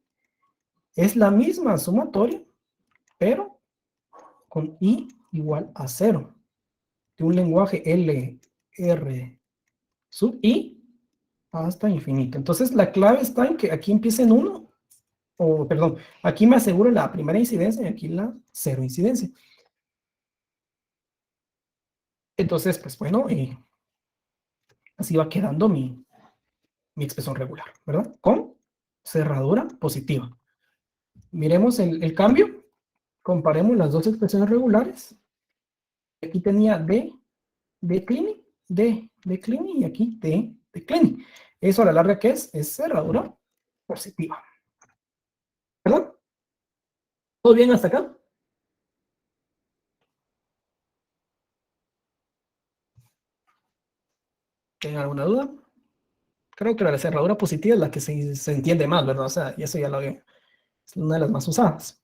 es la misma sumatoria, pero con i igual a 0. De un lenguaje LR sub i hasta infinito. Entonces, la clave está en que aquí empieza en 1, o perdón, aquí me aseguro la primera incidencia y aquí la 0 incidencia. Entonces, pues bueno, así va quedando mi expresión regular, ¿verdad? Con cerradura positiva. Miremos el cambio. Comparemos las dos expresiones regulares. Aquí tenía de Clini, de Clini y aquí de Clini. Eso a la larga, ¿qué es? Es cerradura positiva. ¿Verdad? ¿Todo bien hasta acá? ¿Tienen alguna duda? Creo que la cerradura positiva es la que se entiende más, ¿verdad? O sea, y eso ya lo veo. Es una de las más usadas.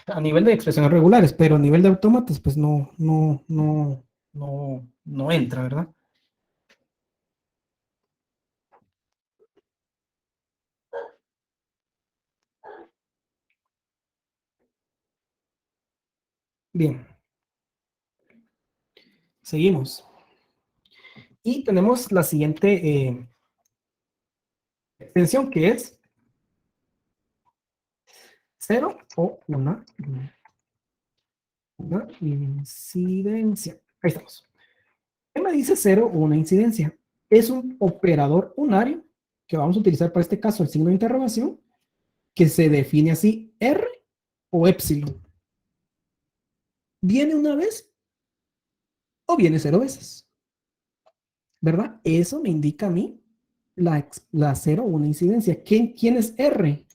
A nivel de expresiones regulares, pero a nivel de autómatas, pues no entra, ¿verdad? Bien. Seguimos. Y tenemos la siguiente extensión, que es 0 o una incidencia. Ahí estamos. ¿Qué me dice 0 o una incidencia? es un operador unario que vamos a utilizar para este caso el signo de interrogación, que se define así, R o épsilon. ¿Viene una vez o viene 0 veces? ¿Verdad? Eso me indica a mí la 0 o una incidencia. ¿Quién es R?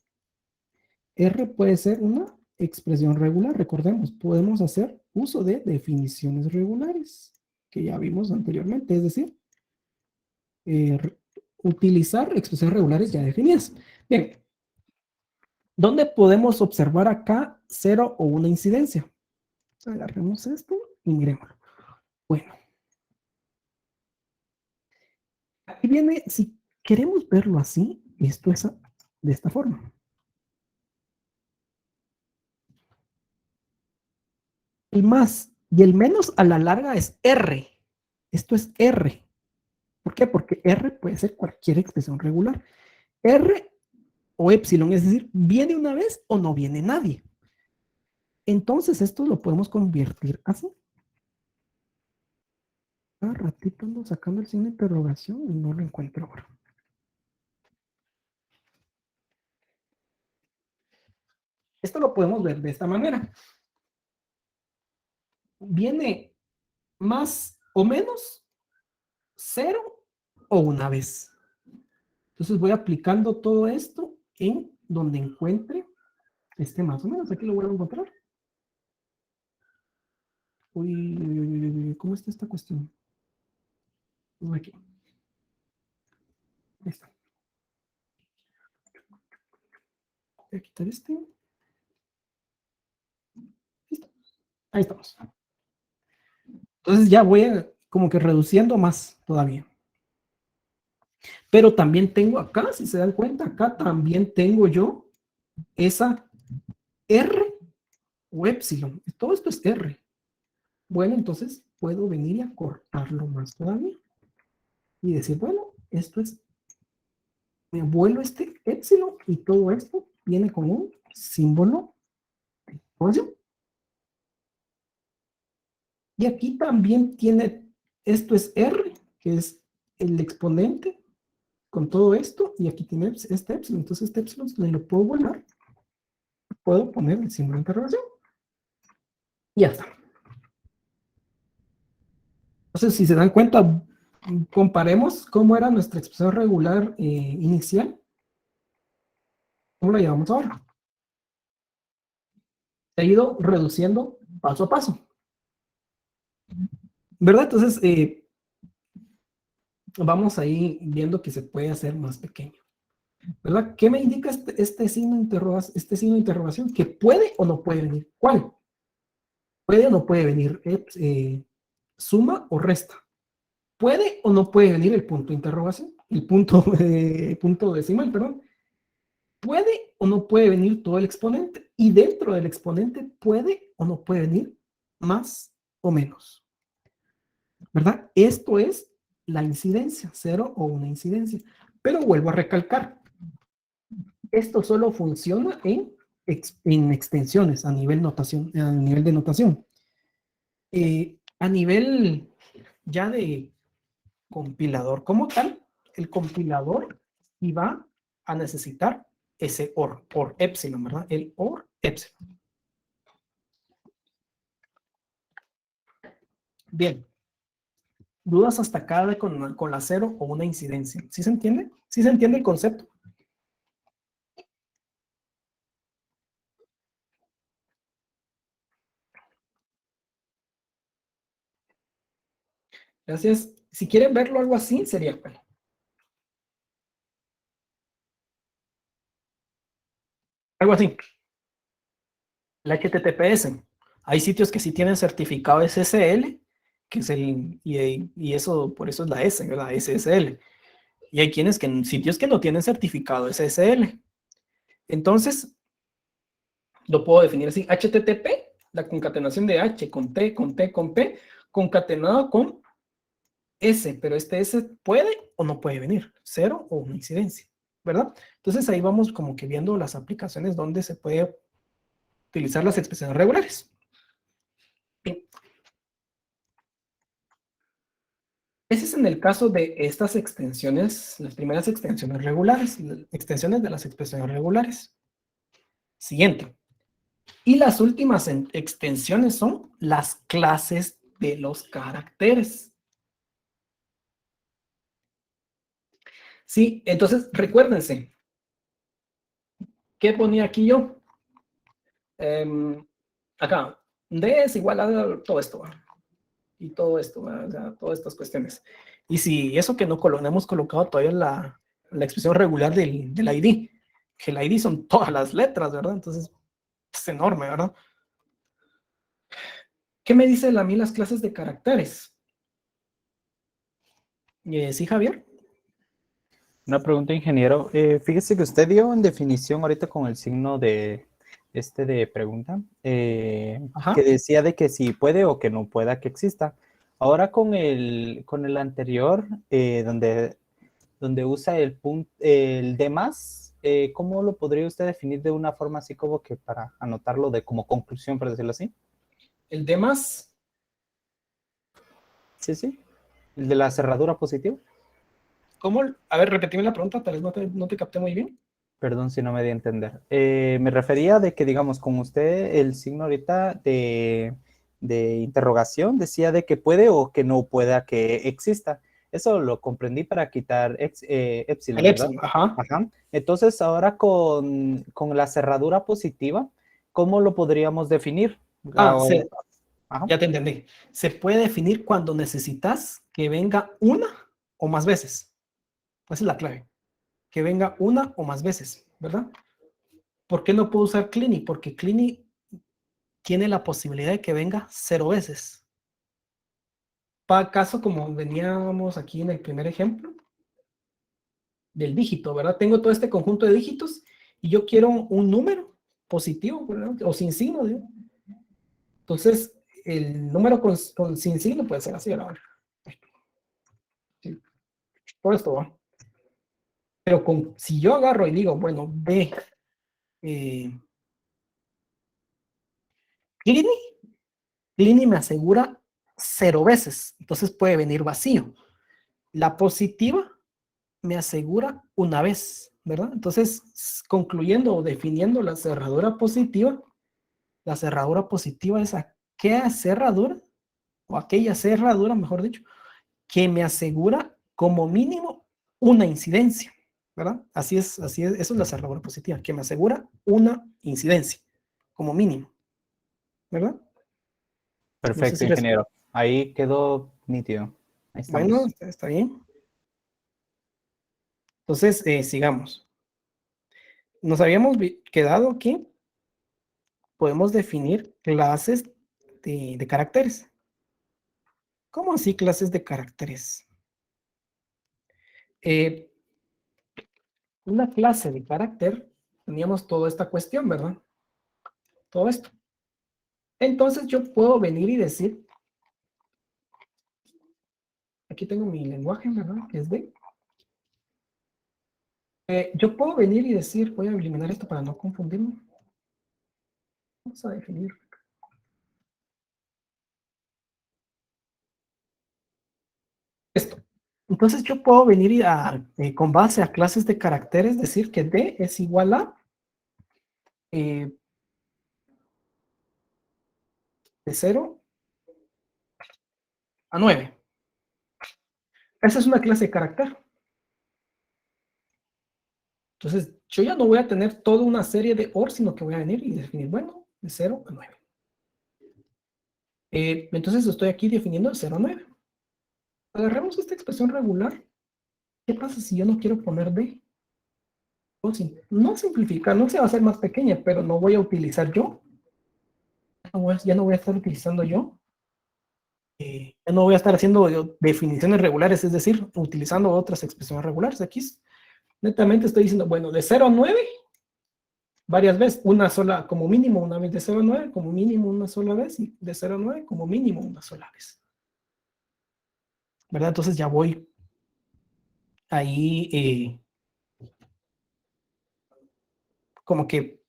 R puede ser una expresión regular. Recordemos, podemos hacer uso de definiciones regulares, que ya vimos anteriormente, es decir, utilizar expresiones regulares ya definidas. Bien, ¿dónde podemos observar acá 0 o una incidencia? Agarremos esto y miremoslo. Bueno, aquí viene, si queremos verlo así, esto es de esta forma. El más y el menos a la larga es R. Esto es R. ¿Por qué? Porque R puede ser cualquier expresión regular. R o épsilon, es decir, ¿viene una vez o no viene nadie? Entonces esto lo podemos convertir así. Cada ratito ando sacando el signo de interrogación y no lo encuentro ahora. Esto lo podemos ver de esta manera. Viene más o menos 0 o una vez. Entonces voy aplicando todo esto en donde encuentre este más o menos. Aquí lo voy a encontrar. Uy, ¿cómo está esta cuestión? Aquí. Ahí está. Voy a quitar este. Listo. Ahí estamos. Entonces ya voy como que reduciendo más todavía. Pero también tengo acá, si se dan cuenta, acá también tengo yo esa R o épsilon. Todo esto es R. Bueno, entonces puedo venir y acortarlo más todavía. Y decir, bueno, esto es, me vuelo este épsilon y todo esto viene con un símbolo de espacio. Y aquí también tiene, esto es R, que es el exponente con todo esto, y aquí tiene este épsilon. Entonces este épsilon me lo puedo volar, puedo poner el símbolo de interrogación. Y ya está. Entonces, si se dan cuenta, comparemos cómo era nuestra expresión regular inicial. ¿Cómo la llevamos ahora? Se ha ido reduciendo paso a paso. ¿Verdad? Entonces, vamos ahí viendo que se puede hacer más pequeño. ¿Verdad? ¿Qué me indica este signo de interrogación? Que puede o no puede venir. ¿Cuál? Puede o no puede venir suma o resta. ¿Puede o no puede venir el punto de interrogación? El punto decimal, perdón. ¿Puede o no puede venir todo el exponente? Y dentro del exponente, ¿puede o no puede venir más o menos? ¿Verdad? Esto es la incidencia, 0 o una incidencia. Pero vuelvo a recalcar, esto solo funciona en extensiones, a nivel de notación. A nivel ya de compilador como tal, el compilador iba a necesitar ese OR epsilon, ¿verdad? El OR epsilon. Bien. ¿Dudas hasta acá con la 0 o una incidencia? ¿Sí se entiende? ¿Sí se entiende el concepto? Gracias. Si quieren verlo algo así, sería bueno. Algo así. El HTTPS. Hay sitios que sí tienen certificado SSL, que es y eso, por eso es la S, ¿verdad? SSL. Y hay sitios que no tienen certificado SSL. Entonces, lo puedo definir así. HTTP, la concatenación de H con T, con T, con P, concatenado con S, pero este S puede o no puede venir, 0 o una incidencia, ¿verdad? Entonces ahí vamos como que viendo las aplicaciones donde se puede utilizar las expresiones regulares. Bien. Ese es en el caso de estas extensiones, las primeras extensiones regulares, extensiones de las expresiones regulares. Siguiente. Y las últimas extensiones son las clases de los caracteres. Sí, entonces recuérdense. ¿Qué ponía aquí yo? Acá, D es igual a todo esto. Y todo esto, o sea, todas estas cuestiones. Y si eso que no hemos colocado todavía la expresión regular del ID, que el ID son todas las letras, ¿verdad? Entonces, es enorme, ¿verdad? ¿Qué me dicen a mí las clases de caracteres? ¿Sí, Javier? Una pregunta, ingeniero. Fíjese que usted dio en definición ahorita con el signo de pregunta, Ajá. que decía de que sí puede o que no pueda que exista. Ahora con el anterior, donde usa el punto, el demás, ¿cómo lo podría usted definir de una forma así como que para anotarlo de como conclusión, para decirlo así? El demás. Sí, sí. El de la cerradura positiva. ¿Cómo? A ver, repetime la pregunta, tal vez no te capté muy bien. Perdón si no me di a entender. Me refería de que, digamos, con usted el signo ahorita de interrogación decía de que puede o que no pueda que exista. Eso lo comprendí para quitar epsilon, El ¿verdad? epsilon, ajá. Ajá. Entonces, ahora con la cerradura positiva, ¿cómo lo podríamos definir? Ajá. Ya te entendí. Se puede definir cuando necesitas que venga una o más veces. Esa es la clave. Que venga una o más veces, ¿verdad? ¿Por qué no puedo usar Clini? Porque Clini tiene la posibilidad de que venga 0 veces. Para caso, como veníamos aquí en el primer ejemplo, del dígito, ¿verdad? Tengo todo este conjunto de dígitos y yo quiero un número positivo, ¿verdad? O sin signo, ¿sí? Entonces, el número sin signo puede ser así, ¿verdad? Sí. Todo esto va. Pero si yo agarro y digo, bueno, B, Clini me asegura 0 veces, entonces puede venir vacío. La positiva me asegura una vez, ¿verdad? Entonces, concluyendo o definiendo la cerradura positiva es aquella cerradura, o aquella cerradura, mejor dicho, que me asegura como mínimo una incidencia, ¿verdad? Así es, eso es la cerradura positiva, que me asegura una incidencia, como mínimo, ¿verdad? No sé Perfecto, si ingeniero. Ahí quedó nítido. Ahí bueno, estamos. está bien. Entonces, sigamos. Nos habíamos quedado que podemos definir clases de caracteres. ¿Cómo así clases de caracteres? Una clase de carácter, teníamos toda esta cuestión, ¿verdad? Todo esto. Entonces yo puedo venir y decir, aquí tengo mi lenguaje, ¿verdad? Que es D. Yo puedo venir y decir, voy a eliminar esto para no confundirme. Vamos a definir. Esto. Entonces yo puedo venir y con base a clases de caracteres decir que D es igual a de 0 a 9. Esa es una clase de carácter. Entonces yo ya no voy a tener toda una serie de OR, sino que voy a venir y definir, bueno, de 0 a 9. Entonces estoy aquí definiendo de 0 a 9. Agarremos esta expresión regular. ¿Qué pasa si yo no quiero poner D? No simplificar, no se va a hacer más pequeña, pero no voy a utilizar yo. Ya no voy a estar utilizando yo. Ya no voy a estar haciendo definiciones regulares, es decir, utilizando otras expresiones regulares. Aquí netamente estoy diciendo, bueno, de 0 a 9, varias veces, una sola como mínimo, una vez de 0 a 9, como mínimo una sola vez, y de 0 a 9 como mínimo una sola vez. ¿Verdad? Entonces ya voy ahí como que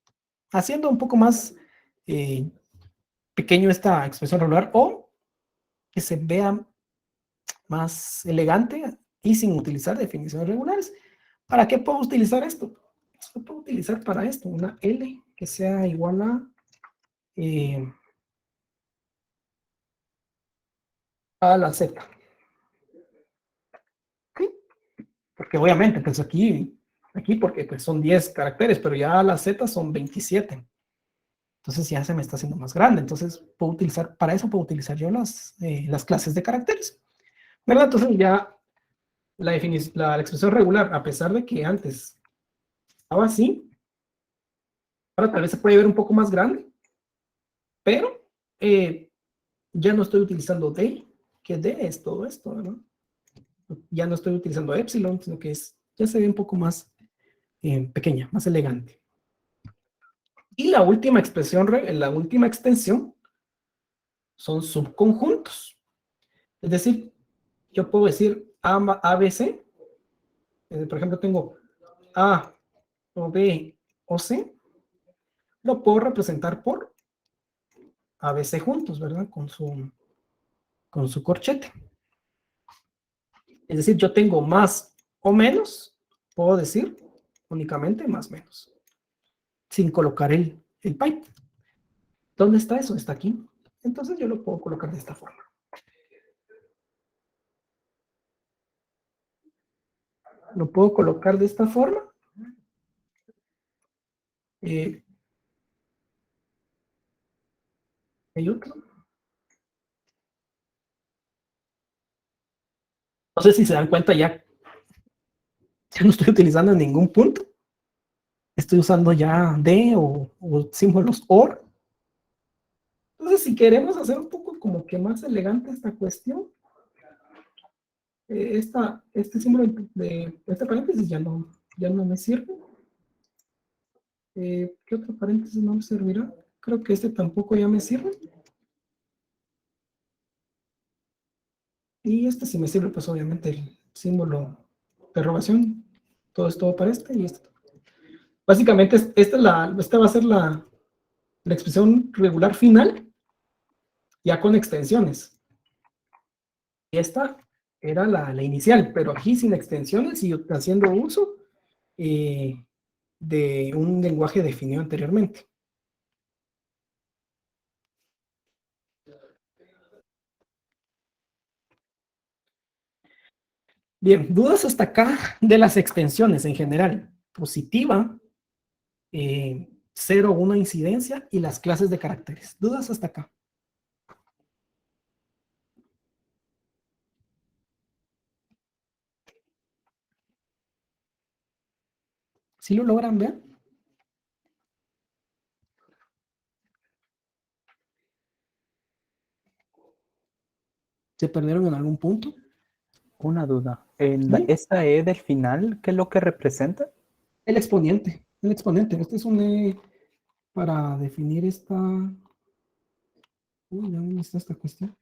haciendo un poco más pequeño esta expresión regular, o que se vea más elegante y sin utilizar definiciones regulares. ¿Para qué puedo utilizar esto? Esto puedo utilizar para esto, una L que sea igual a la Z. ¿Sí? Porque obviamente, pues aquí porque pues son 10 caracteres, pero ya la Z son 27. Entonces ya se me está haciendo más grande. Entonces para eso puedo utilizar yo las clases de caracteres. ¿Verdad? Entonces ya la expresión regular, a pesar de que antes estaba así, ahora tal vez se puede ver un poco más grande, pero ya no estoy utilizando D, que D es todo esto, ¿verdad? Ya no estoy utilizando epsilon, sino que ya se ve un poco más pequeña, más elegante. Y la última expresión, la última extensión son subconjuntos. Es decir, yo puedo decir ABC, por ejemplo, tengo A o B o C, lo puedo representar por ABC juntos, ¿verdad? Con su corchete. Es decir, yo tengo más o menos, puedo decir únicamente más o menos, sin colocar el pipe. ¿Dónde está eso? Está aquí. Entonces yo lo puedo colocar de esta forma. Lo puedo colocar de esta forma. Hay otro. No sé si se dan cuenta ya no estoy utilizando en ningún punto. Estoy usando ya D o símbolos OR. Entonces, si queremos hacer un poco como que más elegante esta cuestión, este símbolo de este paréntesis ya no me sirve. ¿Qué otro paréntesis no me servirá? Creo que este tampoco ya me sirve. Y este sí me sirve, pues obviamente el símbolo de interrogación. Todo es todo para este y este. Básicamente, esta va a ser la expresión regular final, ya con extensiones. Esta era la inicial, pero aquí sin extensiones y haciendo uso de un lenguaje definido anteriormente. Bien, dudas hasta acá de las extensiones en general. Positiva, 0, 1 incidencia y las clases de caracteres. ¿Dudas hasta acá? ¿Sí lo logran ver? ¿Se perdieron en algún punto? Una duda. ¿En ¿Sí? esta E del final, qué es lo que representa? El exponente. Este es un E para definir esta... Uy, ¿dónde está esta cuestión?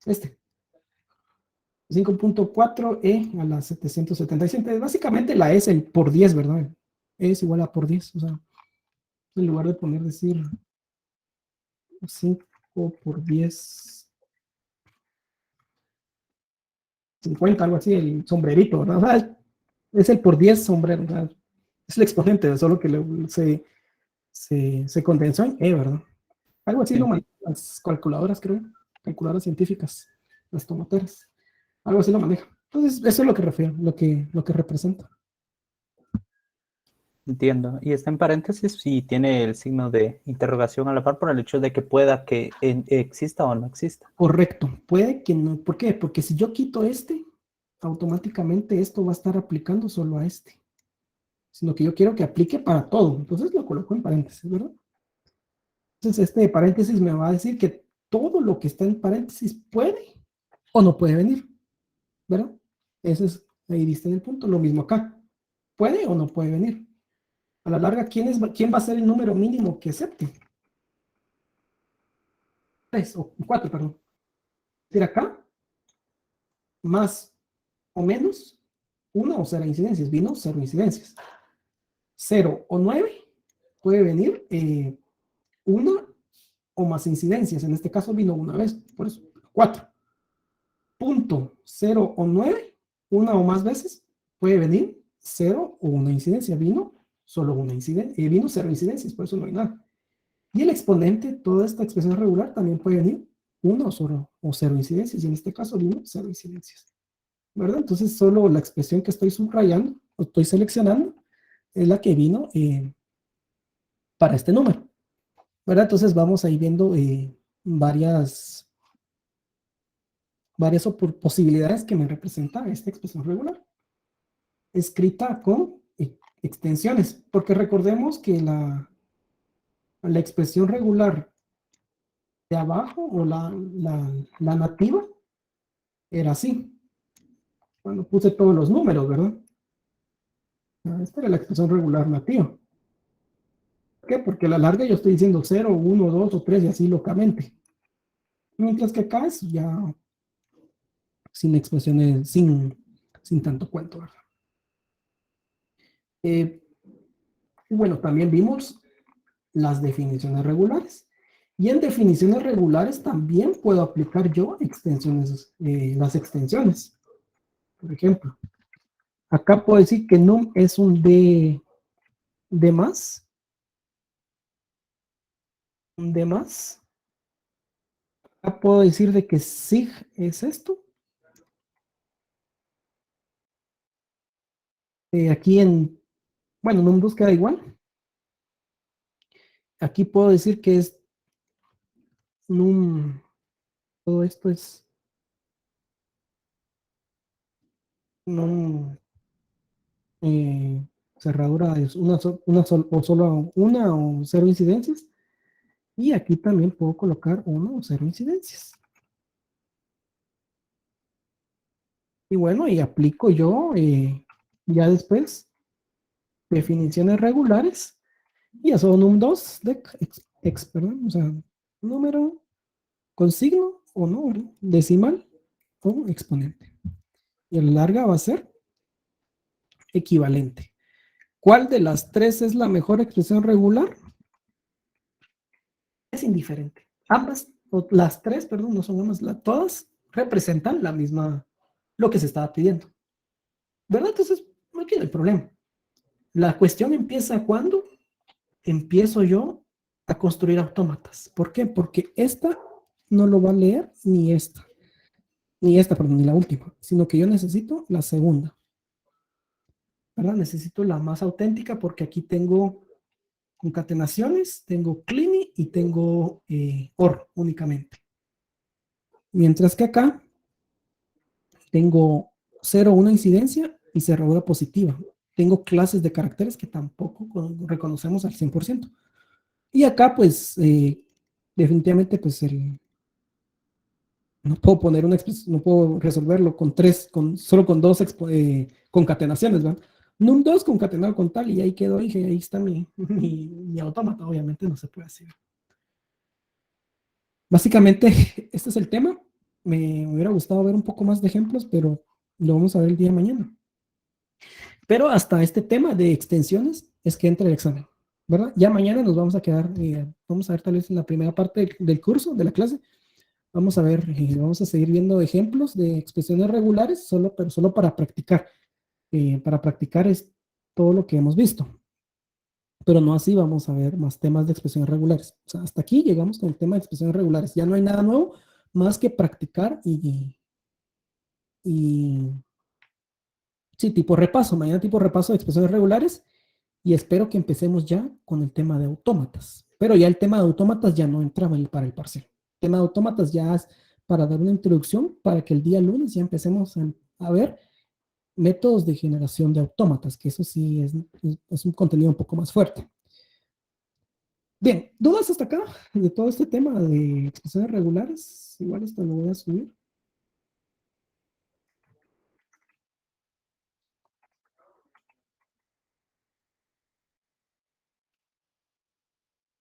5.4 a la 777. Básicamente la E es el por 10, ¿verdad? E es igual a por 10. O sea, en lugar de decir 5 por 10, 50, algo así, el sombrerito, ¿verdad? O sea, es el por 10 sombrero, ¿verdad? Es el exponente, solo que se condensó en E, ¿verdad? Algo así lo manejan las calculadoras, creo, calculadoras científicas, las tomateras, algo así lo manejan. Entonces, eso es lo que refiero, lo que representa. Entiendo. Y está en paréntesis y tiene el signo de interrogación a la par por el hecho de que pueda que exista o no exista. Correcto, puede que no. ¿Por qué? Porque si yo quito automáticamente esto va a estar aplicando solo a este. Sino que yo quiero que aplique para todo. Entonces lo coloco en paréntesis, ¿verdad? Entonces este paréntesis me va a decir que todo lo que está en paréntesis puede o no puede venir, ¿verdad? Ahí viste en el punto. Lo mismo acá. ¿Puede o no puede venir? A la larga, ¿quién va a ser el número mínimo que acepte? 3 o 4, perdón. Es decir, acá, más o menos 1 o 0 incidencias. Vino 0 incidencias. 0 o 9 puede venir 1 o más incidencias. En este caso vino una vez, por eso 4. punto 0 o 9, una o más veces, puede venir 0 o una incidencia. Vino solo una incidencia, vino 0 incidencias, por eso no hay nada. Y el exponente, toda esta expresión regular, también puede venir 1 o 0 incidencias, y en este caso vino 0 incidencias, ¿verdad? Entonces solo la expresión que estoy subrayando, o estoy seleccionando, es la que vino para este número, ¿verdad? Entonces vamos a ir viendo varias posibilidades que me representa esta expresión regular, escrita con extensiones, porque recordemos que la expresión regular de abajo, o la nativa, era así, cuando puse todos los números, ¿verdad? Esta era la expresión regular nativa. ¿Por qué? Porque a la larga yo estoy diciendo 0, 1, 2 o 3 y así locamente. Mientras que acá es ya sin expresiones, sin tanto cuento, ¿verdad? Bueno, también vimos las definiciones regulares. Y en definiciones regulares también puedo aplicar yo extensiones, las extensiones. Por ejemplo, acá puedo decir que num es un D más. Un D más. Acá puedo decir de que sig es esto. Aquí bueno, num2 queda igual. Aquí puedo decir que es num, todo esto es num, cerradura es o solo una o 0 incidencias. Y aquí también puedo colocar 1 o 0 incidencias. Y bueno, y aplico yo ya después definiciones regulares. Y ya son num2 de perdón, o sea, número con signo o no, ¿verdad? Decimal o exponente. Y a la larga va a ser equivalente. ¿Cuál de las tres es la mejor expresión regular? Es indiferente. Ambas, o las tres, perdón, no son ambas, todas representan la misma, lo que se estaba pidiendo, ¿verdad? Entonces, aquí no hay problema. La cuestión empieza cuando empiezo yo a construir autómatas. ¿Por qué? Porque esta no lo va a leer ni esta, perdón, ni la última, sino que yo necesito la segunda, ¿verdad? Necesito la más auténtica porque aquí tengo concatenaciones, tengo cleany y tengo or únicamente. Mientras que acá tengo 0, una incidencia y cerradura positiva. Tengo clases de caracteres que tampoco reconocemos al 100%. Y acá, pues, definitivamente, pues, no puedo poner no puedo resolverlo solo con dos concatenaciones, ¿verdad? Num2 concatenado con tal, y ahí quedó, dije, ahí está mi autómata, obviamente no se puede hacer. Básicamente, este es el tema. Me hubiera gustado ver un poco más de ejemplos, pero lo vamos a ver el día de mañana. Pero hasta este tema de extensiones es que entra el examen, ¿verdad? Ya mañana nos vamos a quedar, vamos a ver tal vez en la primera parte del curso, de la clase, vamos a ver, vamos a seguir viendo ejemplos de expresiones regulares, pero solo para practicar. Para practicar es todo lo que hemos visto. Pero no así vamos a ver más temas de expresiones regulares. O sea, hasta aquí llegamos con el tema de expresiones regulares. Ya no hay nada nuevo más que practicar y sí, tipo repaso. Mañana tipo repaso de expresiones regulares y espero que empecemos ya con el tema de autómatas. Pero ya el tema de autómatas ya no entraba para el parcial. El tema de autómatas ya es para dar una introducción para que el día lunes ya empecemos a ver métodos de generación de autómatas, que eso sí es un contenido un poco más fuerte. Bien, ¿dudas hasta acá de todo este tema de expresiones regulares? Igual esto lo voy a subir.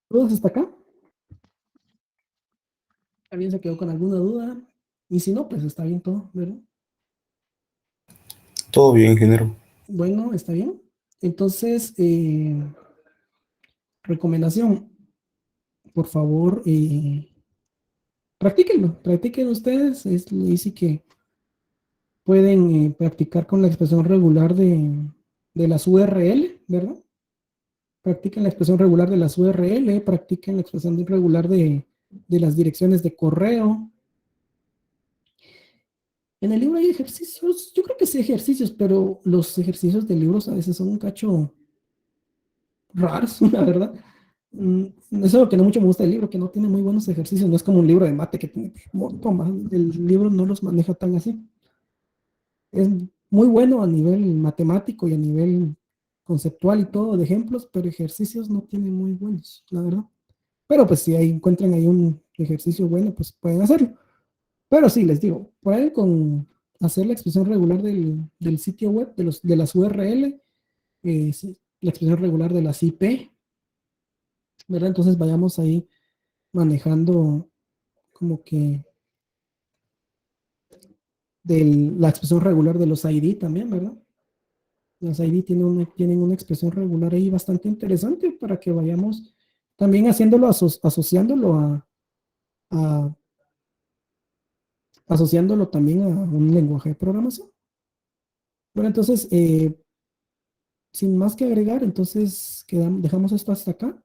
¿Dudas hasta acá? ¿Alguien se quedó con alguna duda? Y si no, pues está bien todo, ¿verdad? Todo bien, ingeniero. Bueno, está bien. Entonces, recomendación, por favor, practíquenlo, practiquen ustedes. Dice que pueden practicar con la expresión regular de las URL, ¿verdad? Practiquen la expresión regular de las URL, practiquen la expresión regular de las direcciones de correo. En el libro hay ejercicios, yo creo que sí ejercicios, pero los ejercicios de libros a veces son un cacho raros, la verdad. Eso es lo que no mucho me gusta del libro, que no tiene muy buenos ejercicios, no es como un libro de mate que tiene un montón más. El libro no los maneja tan así. Es muy bueno a nivel matemático y a nivel conceptual y todo de ejemplos, pero ejercicios no tiene muy buenos, la verdad. Pero pues si ahí encuentran ahí un ejercicio bueno, pues pueden hacerlo. Pero sí, les digo, pueden con hacer la expresión regular del sitio web, de las URL, sí, la expresión regular de las IP, ¿verdad? Entonces vayamos ahí manejando como que la expresión regular de los ID también, ¿verdad? Las ID tienen una expresión regular ahí bastante interesante para que vayamos también haciéndolo, asociándolo a- asociándolo también a un lenguaje de programación. Bueno, entonces, sin más que agregar, entonces dejamos esto hasta acá.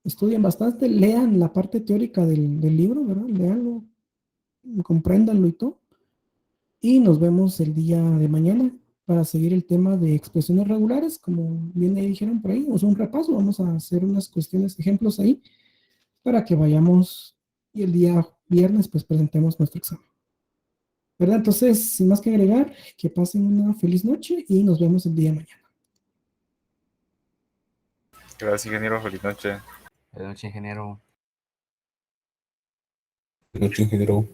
Estudien bastante, lean la parte teórica del libro, ¿verdad? Leanlo, compréndanlo y todo. Y nos vemos el día de mañana para seguir el tema de expresiones regulares, como bien dijeron por ahí, o sea, un repaso, vamos a hacer unas cuestiones, ejemplos ahí, para que vayamos y el día viernes pues presentemos nuestro examen. ¿Verdad? Entonces, sin más que agregar, que pasen una feliz noche y nos vemos el día de mañana. Gracias, ingeniero. Feliz noche. Buenas noches, ingeniero. Buenas noches, ingeniero.